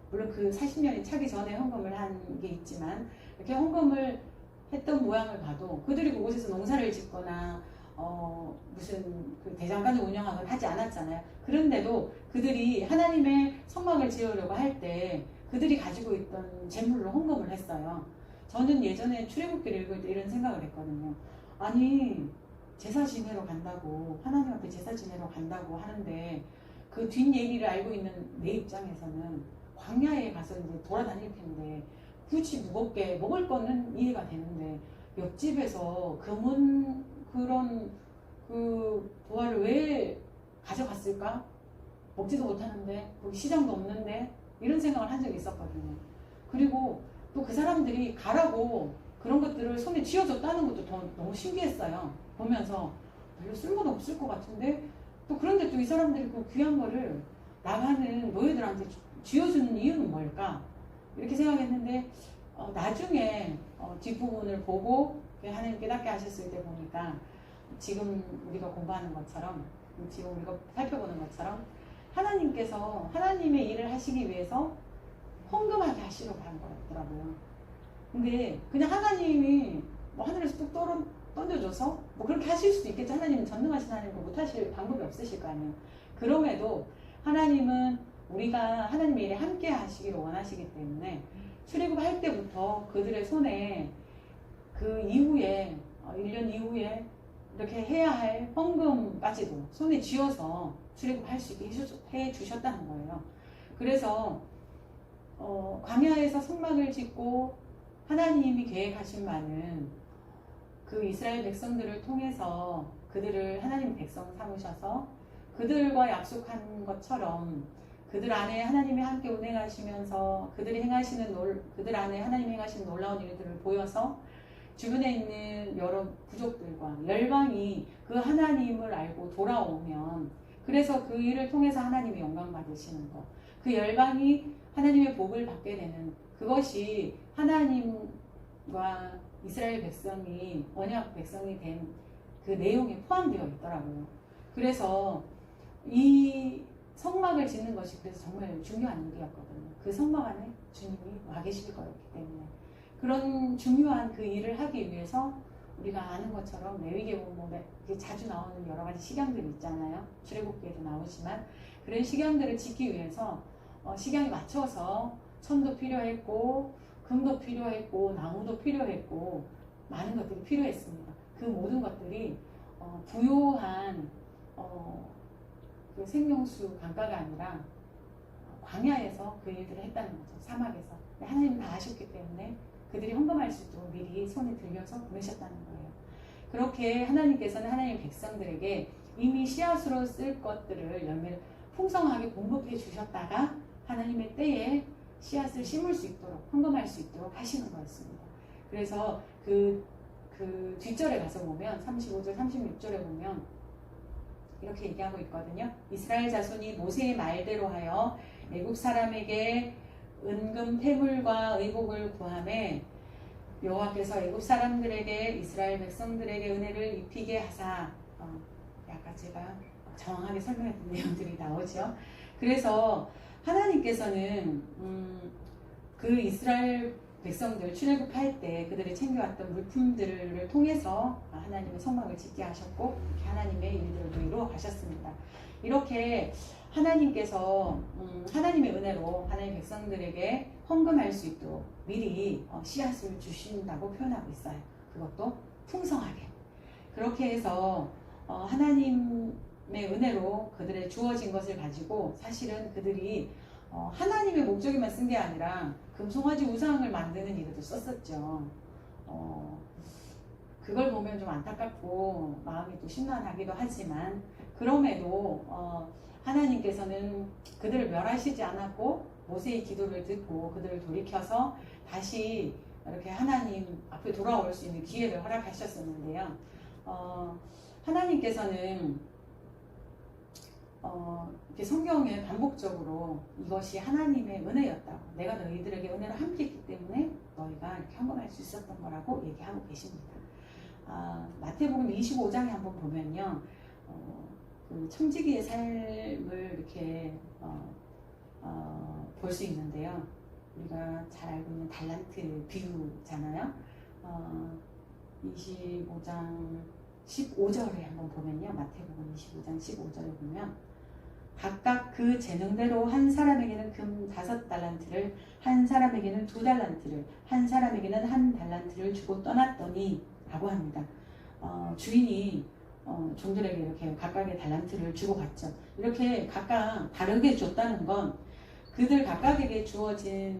물론 그 40년이 차기 전에 헌금을 한 게 있지만 이렇게 헌금을 했던 모양을 봐도 그들이 그곳에서 농사를 짓거나 무슨 그 대장간을 운영하거나 하지 않았잖아요. 그런데도 그들이 하나님의 성막을 지으려고 할 때 그들이 가지고 있던 재물로 헌금을 했어요. 저는 예전에 출애굽기를 읽을 때 이런 생각을 했거든요. 아니 제사 지내러 간다고 하나님 앞에 제사 지내러 간다고 하는데 그 뒷얘기를 알고 있는 내 입장에서는 광야에 가서 이제 돌아다닐 텐데 굳이 무겁게 먹을 거는 이해가 되는데 옆집에서 금은 그런 그 도화를 왜 가져갔을까? 먹지도 못하는데 거기 시장도 없는데 이런 생각을 한 적이 있었거든요. 그리고 또 그 사람들이 가라고 그런 것들을 손에 쥐어줬다는 것도 너무 신기했어요. 보면서 별로 쓸모도 없을 것 같은데 또 그런데 또 이 사람들이 그 귀한 거를 나가는 노예들한테 쥐어주는 이유는 뭘까? 이렇게 생각했는데 나중에 뒷부분을 보고 하나님 깨닫게 하셨을 때 보니까 지금 우리가 공부하는 것처럼 지금 우리가 살펴보는 것처럼 하나님께서 하나님의 일을 하시기 위해서 헌금하게 하시려고 한 거였더라고요. 근데 그냥 하나님이 뭐 하늘에서 뚝 던져줘서 뭐 그렇게 하실 수도 있겠죠. 하나님은 전능하신 하나님이고 못하실 방법이 없으실 거 아니에요. 그럼에도 하나님은 우리가 하나님의 일에 함께 하시기를 원하시기 때문에 출애굽할 때부터 그들의 손에 그 이후에 1년 이후에 이렇게 해야 할 헌금까지도 손에 쥐어서 출애굽할 수 있게 해 주셨다는 거예요. 그래서 광야에서 성막을 짓고 하나님이 계획하신 바는 그 이스라엘 백성들을 통해서 그들을 하나님 백성 삼으셔서 그들과 약속한 것처럼 그들 안에 하나님이 함께 운행하시면서 그들 안에 하나님이 행하시는 놀라운 일들을 보여서 주변에 있는 여러 부족들과 열방이 그 하나님을 알고 돌아오면 그래서 그 일을 통해서 하나님이 영광 받으시는 것, 그 열방이 하나님의 복을 받게 되는 그것이 하나님과 이스라엘 백성이 언약 백성이 된 그 내용에 포함되어 있더라고요. 그래서 이 성막을 짓는 것이 그래서 정말 중요한 일이었거든요. 그 성막 안에 주님이 와 계실 거였기 때문에 그런 중요한 그 일을 하기 위해서 우리가 아는 것처럼 레위기에 자주 나오는 여러 가지 식양들이 있잖아요. 출애굽기에도 나오지만 그런 식양들을 짓기 위해서 식양에 맞춰서 천도 필요했고 금도 필요했고 나무도 필요했고 많은 것들이 필요했습니다. 그 모든 것들이 부요한 그 생명수 강가가 아니라 광야에서 그 일들을 했다는 거죠. 사막에서. 하나님은 다 아셨기 때문에 그들이 헌금할 수 있도록 미리 손에 들려서 보내셨다는 거예요. 그렇게 하나님께서는 하나님의 백성들에게 이미 씨앗으로 쓸 것들을 열매를 풍성하게 공급해 주셨다가 하나님의 때에 씨앗을 심을 수 있도록 헌금할 수 있도록 하시는 거였습니다. 그래서 그 뒷절에 가서 보면 35절 36절에 보면 이렇게 얘기하고 있거든요. 이스라엘 자손이 모세의 말대로 하여 애굽 사람에게 은금 태물과 의복을 구하매 여호와께서 애굽 사람들에게 이스라엘 백성들에게 은혜를 입히게 하사 약간 제가 정확하게 설명했던 내용들이 나오죠. 그래서 하나님께서는 그 이스라엘 백성들 출애굽할 때 그들이 챙겨왔던 물품들을 통해서 하나님의 성막을 짓게 하셨고 하나님의 일들도 이루어 가셨습니다. 이렇게 하나님께서 하나님의 은혜로 하나님의 백성들에게 헌금할 수 있도록 미리 씨앗을 주신다고 표현하고 있어요. 그것도 풍성하게. 그렇게 해서 하나님의 은혜로 그들의 주어진 것을 가지고 사실은 그들이 하나님의 목적에만 쓴 게 아니라 금송아지 우상을 만드는 일에도 썼었죠. 그걸 보면 좀 안타깝고 마음이 또 심란하기도 하지만 그럼에도 하나님께서는 그들을 멸하시지 않았고 모세의 기도를 듣고 그들을 돌이켜서 다시 이렇게 하나님 앞에 돌아올 수 있는 기회를 허락하셨었는데요. 하나님께서는 이렇게 성경에 반복적으로 이것이 하나님의 은혜였다고, 내가 너희들에게 은혜를 함께했기 때문에 너희가 이렇게 헌금할 수 있었던 거라고 얘기하고 계십니다. 마태복음 25장에 한번 보면요, 그 청지기의 삶을 이렇게 볼 수 있는데요. 우리가 잘 알고 있는 달란트 비유잖아요. 25장 15절에 한번 보면요, 마태복음 25장 15절에 보면 각각 그 재능대로 한 사람에게는 금 5달란트를, 한 사람에게는 2달란트를, 한 사람에게는 1달란트를 주고 떠났더니 라고 합니다. 주인이 종들에게 이렇게 각각의 달란트를 주고 갔죠. 이렇게 각각 다르게 줬다는 건 그들 각각에게 주어진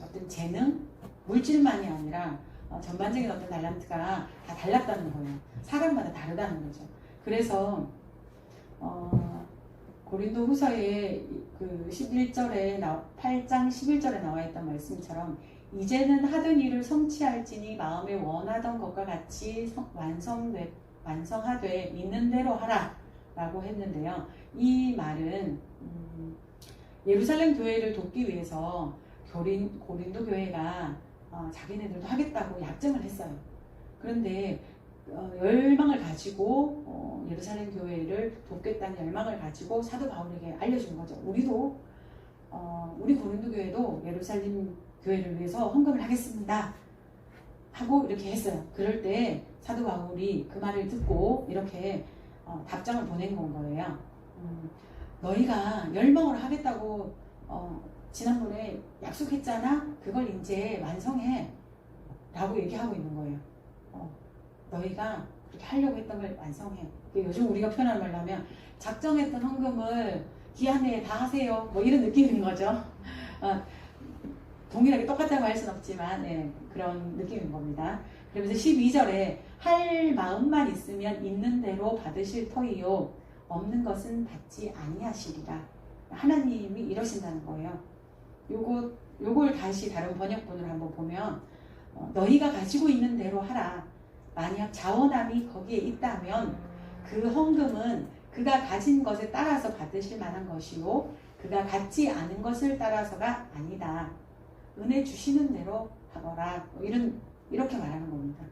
어떤 재능, 물질만이 아니라 전반적인 어떤 달란트가 다 달랐다는 거예요. 사람마다 다르다는 거죠. 그래서 고린도 후서의 그 11절에 8장 11절에 나와 있던 말씀처럼 이제는 하던 일을 성취할지니 마음에 원하던 것과 같이 완성하되 있는 대로 하라 라고 했는데요. 이 말은 예루살렘 교회를 돕기 위해서 고린도 교회가 자기네들도 하겠다고 약정을 했어요. 그런데 열망을 가지고 예루살렘 교회를 돕겠다는 열망을 가지고 사도 바울에게 알려준 거죠. 우리도 우리 고린도 교회도 예루살렘 교회를 위해서 헌금을 하겠습니다 하고 이렇게 했어요. 그럴 때 사도 바울이 그 말을 듣고 이렇게 답장을 보낸 건 거예요. 너희가 열망으로 하겠다고 지난번에 약속했잖아. 그걸 이제 완성해 라고 얘기하고 있는 거예요. 너희가 그렇게 하려고 했던 걸 완성해. 요즘 우리가 표현하는 말로 하면 작정했던 헌금을 기한 내에 다 하세요, 뭐 이런 느낌인 거죠. 동일하게 똑같다고 할 수는 없지만 그런 느낌인 겁니다. 그러면서 12절에 할 마음만 있으면 있는 대로 받으실 터이요 없는 것은 받지 아니하시리라. 하나님이 이러신다는 거예요. 요걸 다시 다른 번역본으로 한번 보면 너희가 가지고 있는 대로 하라. 만약 자원함이 거기에 있다면 그 헌금은 그가 가진 것에 따라서 받으실 만한 것이요 그가 갖지 않은 것을 따라서가 아니다. 은혜 주시는 대로 하거라. 이렇게 말하는 겁니다.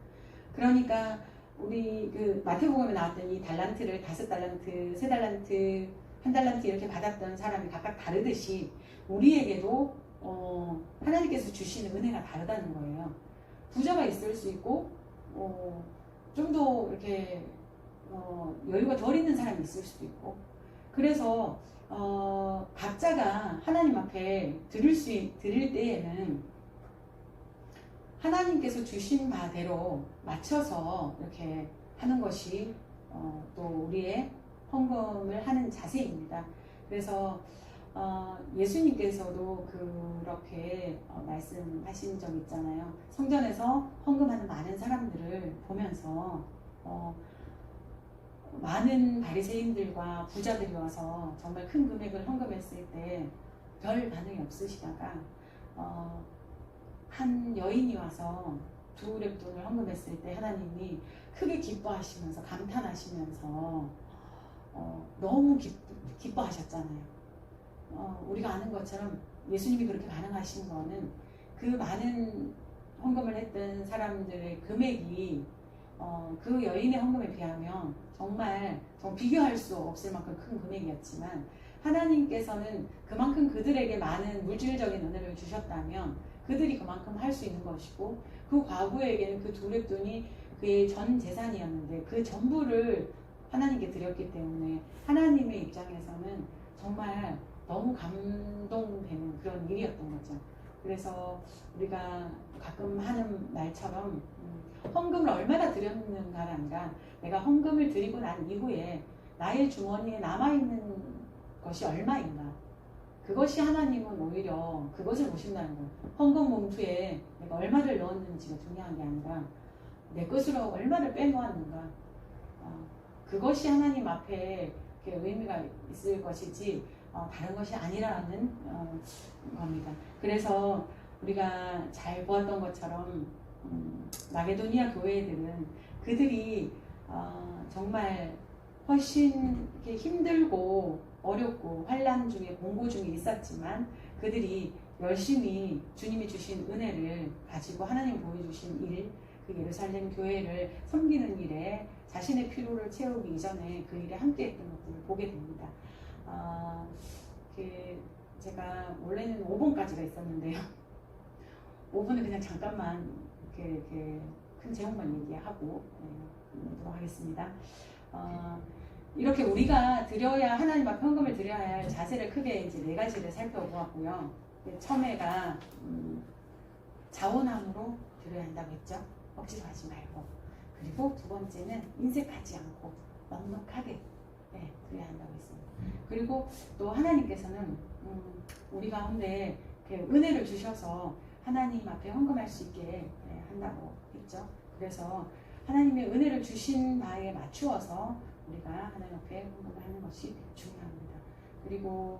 그러니까 우리 그 마태복음에 나왔던 이 달란트를 5달란트, 3달란트, 1달란트 이렇게 받았던 사람이 각각 다르듯이 우리에게도 하나님께서 주시는 은혜가 다르다는 거예요. 부자가 있을 수 있고 좀 더 이렇게 여유가 덜 있는 사람이 있을 수도 있고, 그래서 각자가 하나님 앞에 드릴 때에는 하나님께서 주신 바대로 맞춰서 이렇게 하는 것이 또 우리의 헌금을 하는 자세입니다. 그래서 예수님께서도 그렇게 말씀하신 적 있잖아요. 성전에서 헌금하는 많은 사람들을 보면서 많은 바리새인들과 부자들이 와서 정말 큰 금액을 헌금했을 때 별 반응이 없으시다가 한 여인이 와서 2렙 돈을 헌금했을 때 하나님이 크게 기뻐하시면서 감탄하시면서 너무 기뻐하셨잖아요. 우리가 아는 것처럼 예수님이 그렇게 반응하신 거는 그 많은 헌금을 했던 사람들의 금액이 그 여인의 헌금에 비하면 정말 비교할 수 없을 만큼 큰 금액이었지만 하나님께서는 그만큼 그들에게 많은 물질적인 은혜를 주셨다면 그들이 그만큼 할 수 있는 것이고, 그 과부에게는 그 2렙 돈이 그의 전 재산이었는데 그 전부를 하나님께 드렸기 때문에 하나님의 입장에서는 정말 너무 감동되는 그런 일이었던 거죠. 그래서 우리가 가끔 하는 말처럼 헌금을 얼마나 드렸는가가 아니라 내가 헌금을 드리고 난 이후에 나의 주머니에 남아있는 것이 얼마인가, 그것이 하나님은 오히려 그것을 보신다는 거예요. 헌금 봉투에 내가 얼마를 넣었는지가 중요한 게 아니라 내 것으로 얼마를 빼놓았는가. 그것이 하나님 앞에 의미가 있을 것이지 다른 것이 아니라는 겁니다. 그래서 우리가 잘 보았던 것처럼 마게도니아 교회들은 그들이 정말 훨씬 이렇게 힘들고 어렵고 환난 중에 공고 중에 있었지만 그들이 열심히 주님이 주신 은혜를 가지고 하나님 보여주신 일, 그 예루살렘 교회를 섬기는 일에 자신의 필요를 채우기 이전에 그 일에 함께했던 것들을 보게 됩니다. 제가 원래는 5번까지가 있었는데요. 5번은 그냥 잠깐만 이렇게 큰 제목만 얘기하고 넘어가도록 하겠습니다. 이렇게 우리가 드려야 하나님 앞에 헌금을 드려야 할 자세를 크게 이제 4가지를 살펴보았고요. 처음에가 자원함으로 드려야 한다고 했죠. 억지로 하지 말고. 그리고 두 번째는 인색하지 않고 넉넉하게 드려야 한다고 했습니다. 그리고 또 하나님께서는 우리 가운데 은혜를 주셔서 하나님 앞에 헌금할 수 있게 한다고 했죠. 그래서 하나님의 은혜를 주신 바에 맞추어서 우리가 하나님 앞에 헌금을 하는 것이 중요합니다. 그리고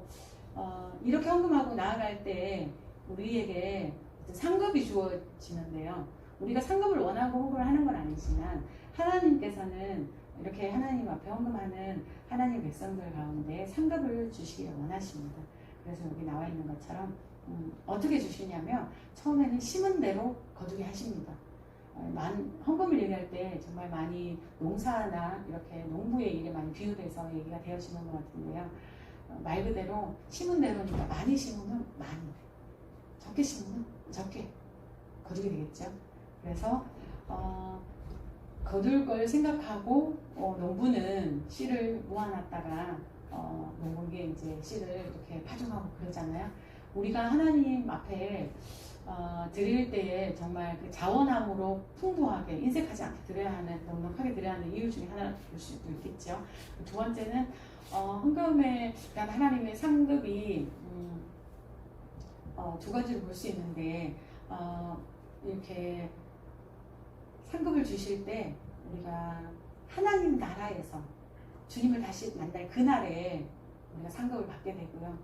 이렇게 헌금하고 나아갈 때 우리에게 상급이 주어지는데요. 우리가 상급을 원하고 헌금을 하는 건 아니지만 하나님께서는 이렇게 하나님 앞에 헌금하는 하나님 백성들 가운데 상급을 주시기를 원하십니다. 그래서 여기 나와 있는 것처럼 어떻게 주시냐면 처음에는 심은 대로 거두게 하십니다. 헌금을 얘기할 때 정말 많이 농사나 이렇게 농부의 일에 많이 비유돼서 얘기가 되어지는 것 같은데요. 말 그대로 심은 대로니까 많이 심으면 많이, 적게 심으면 적게 거두게 되겠죠. 그래서 거둘 걸 생각하고 농부는 씨를 모아놨다가 농부에게 이제 씨를 이렇게 파종하고 그러잖아요. 우리가 하나님 앞에 드릴 때에 정말 그 자원함으로 풍부하게 인색하지 않게 드려야 하는, 넉넉하게 드려야 하는 이유 중에 하나를 볼 수도 있겠죠. 두 번째는 헌금에 대한 하나님의 상급이 두 가지로 볼 수 있는데 이렇게 상급을 주실 때 우리가 하나님 나라에서 주님을 다시 만날 그날에 우리가 상급을 받게 되고요.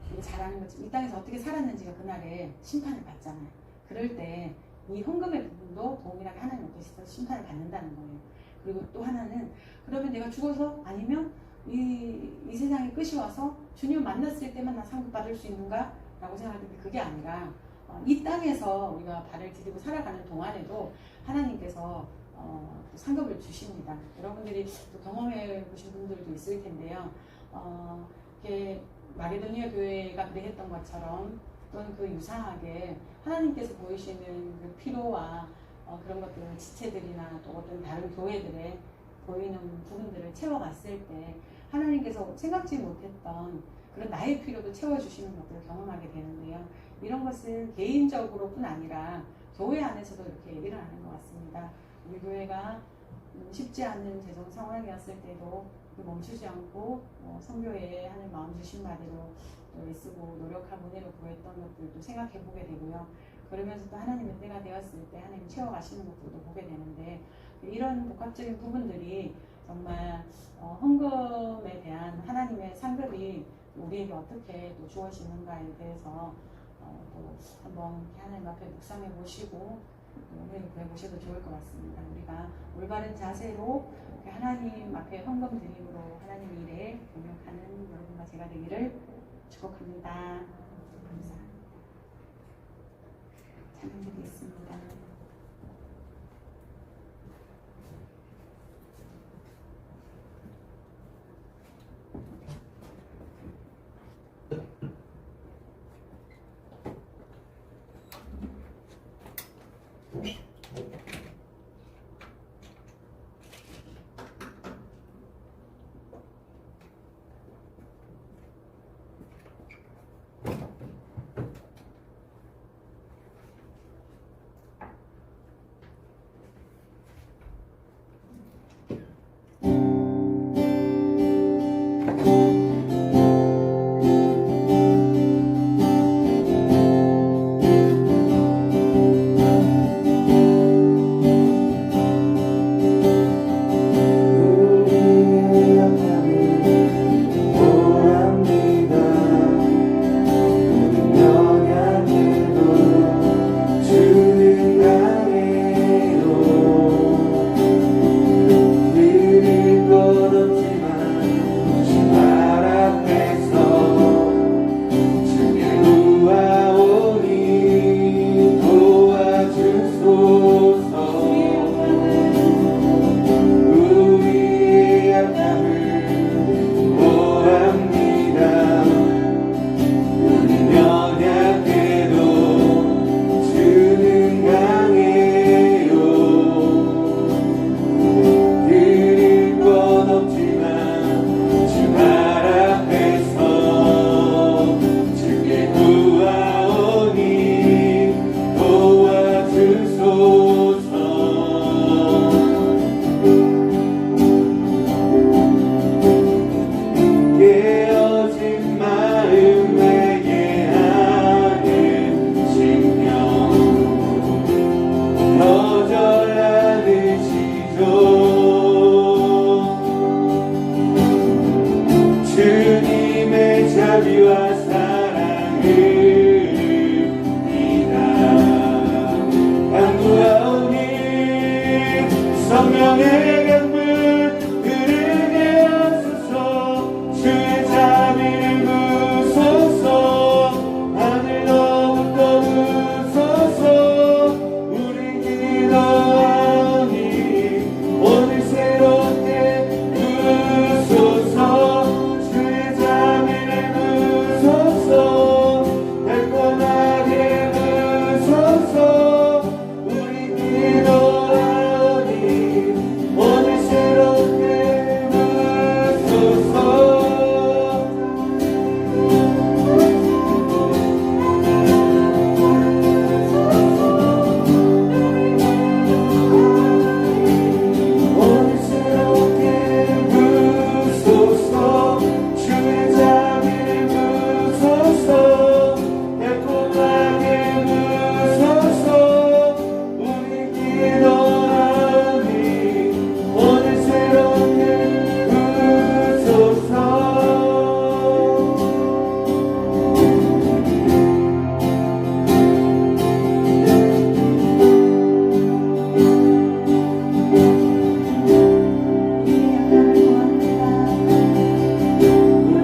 우리가 잘 아는 것처럼 이 땅에서 어떻게 살았는지가 그날에 심판을 받잖아요. 그럴 때 이 헌금의 부분도 동일하게 하나님 앞에서 심판을 받는다는 거예요. 그리고 또 하나는 그러면 내가 죽어서 아니면 이 세상의 끝이 와서 주님을 만났을 때만 나 상급 받을 수 있는가? 라고 생각하는데 그게 아니라 이 땅에서 우리가 발을 디디고 살아가는 동안에도 하나님께서 상급을 주십니다. 여러분들이 또 경험해 보신 분들도 있을 텐데요. 이렇게 마게도니아 교회가 그랬던 것처럼 또는 그 유사하게 하나님께서 보이시는 그 피로와 그런 것들을 지체들이나 또 어떤 다른 교회들의 보이는 부분들을 채워갔을 때 하나님께서 생각지 못했던 그런 나의 필요도 채워주시는 것들을 경험하게 되는데요. 이런 것은 개인적으로뿐 아니라 교회 안에서도 이렇게 일어나는 것 같습니다. 우리 교회가 쉽지 않은 재정 상황이었을 때도 멈추지 않고 선교에 하는 마음 주신 바대로 또 애쓰고 노력하고 은혜를 구했던 것들도 생각해 보게 되고요. 그러면서 또 하나님의 때가 되었을 때 하나님 채워가시는 것들도 보게 되는데 이런 복합적인 부분들이 정말 헌금에 대한 하나님의 상급이 우리에게 어떻게 또 주어지는가에 대해서 또 한번 하나님 앞에 묵상해 보시고 은혜를 구해 보셔도 좋을 것 같습니다. 우리가 올바른 자세로 하나님 앞에 헌금 드림으로 하나님 일에 동역하는 여러분과 제가 되기를 축복합니다. 감사합니다. 찬양드리겠습니다. 자비와 사랑을 강구하오니 성령의 강물 흐르게 하소서 주의 자비를 부소서 하늘 너부터 부소서 우리 기도하오니 오늘 새롭게 부소서 주의 자비를 부소서 달콤하게 부소서 우리 기도하오니 오늘 새롭게 부소서 오늘 새롭게 부소서 주의 자비를 부소서 달콤하게 부소서 우리 기도하오니 오늘 새롭게 부소서 우리의 약함을 구합니다.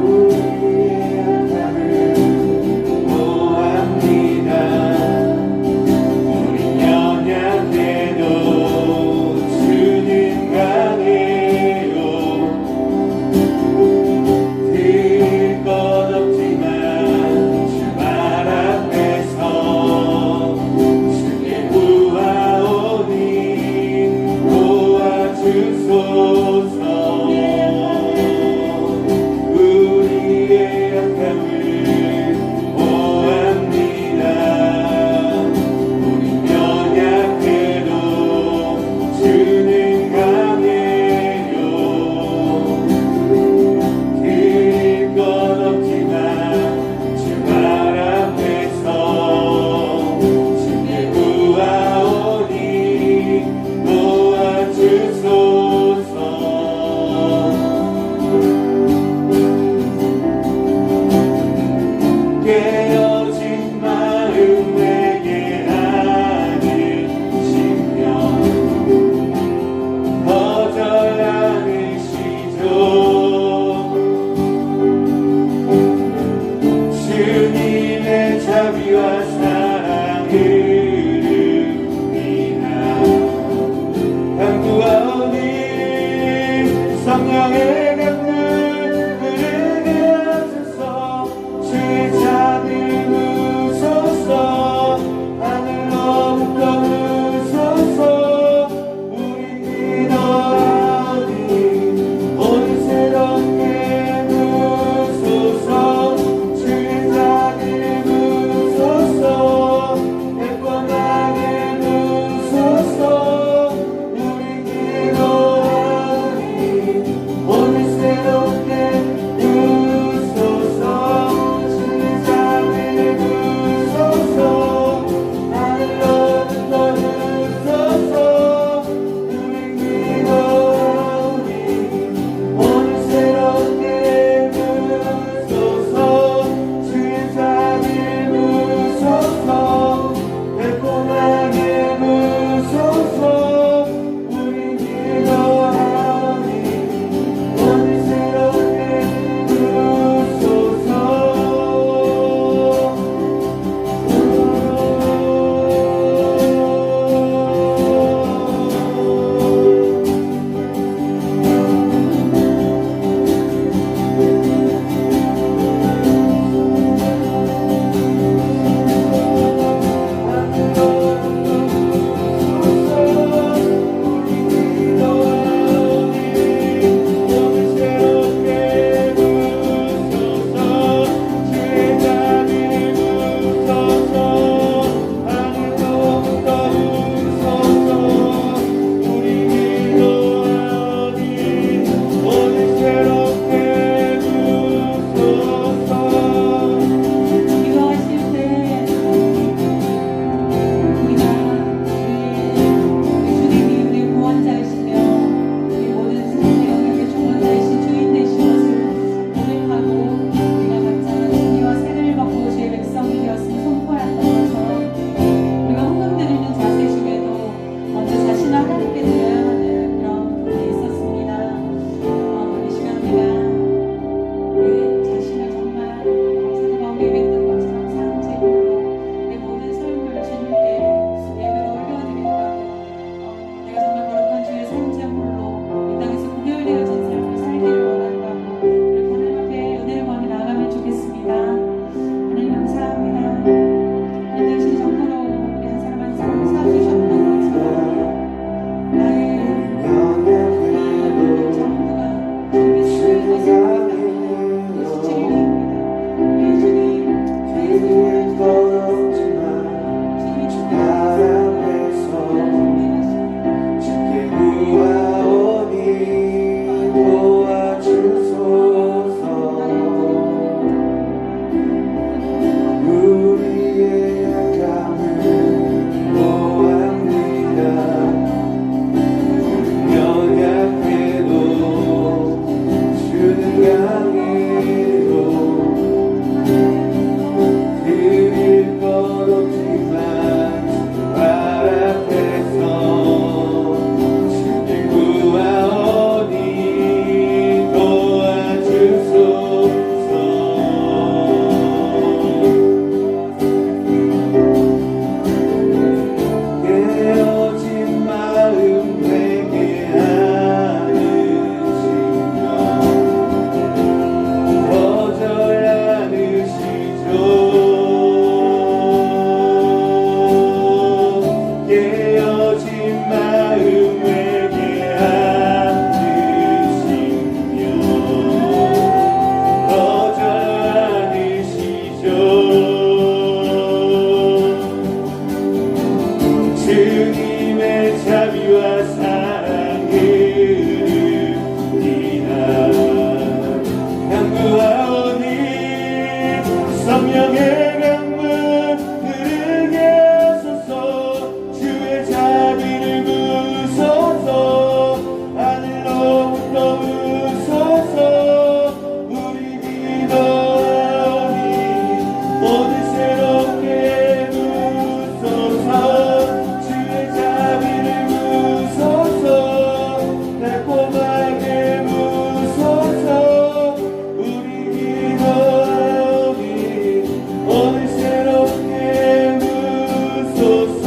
우리의 약함을 모합니다. 우리 연약해도 주님 강해요. 드릴 것 없지만 주 발 앞에서 주께 구하오니 도와주소서. 우리의 약함을 모합니다. 우리 연약해도 주는 강해요. 드릴 것 없지만 주 발 앞에서 주께 구하오니 도와주소서. 깨어진 마음 내게 안으시며 거절 않으시죠. 주님의 자비와 사랑을 강구하오니 성령의 강물 흐르게 하소서 주의 자비를 부소서 하늘 너부터 부소서 우리 기도하오니 오늘 새롭게 부소서 주의 자비를 부소서 달콤하게 부소서 우리 기도하오니 오늘 더우소서 우리 기도하오니 오늘 새롭게 부소서 주의 자비를 부소서 달콤하게 부소서 우리 기도하오니 오늘 새롭게 부소서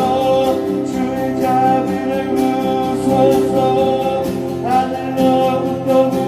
주의 자비를 부소서 하늘로부터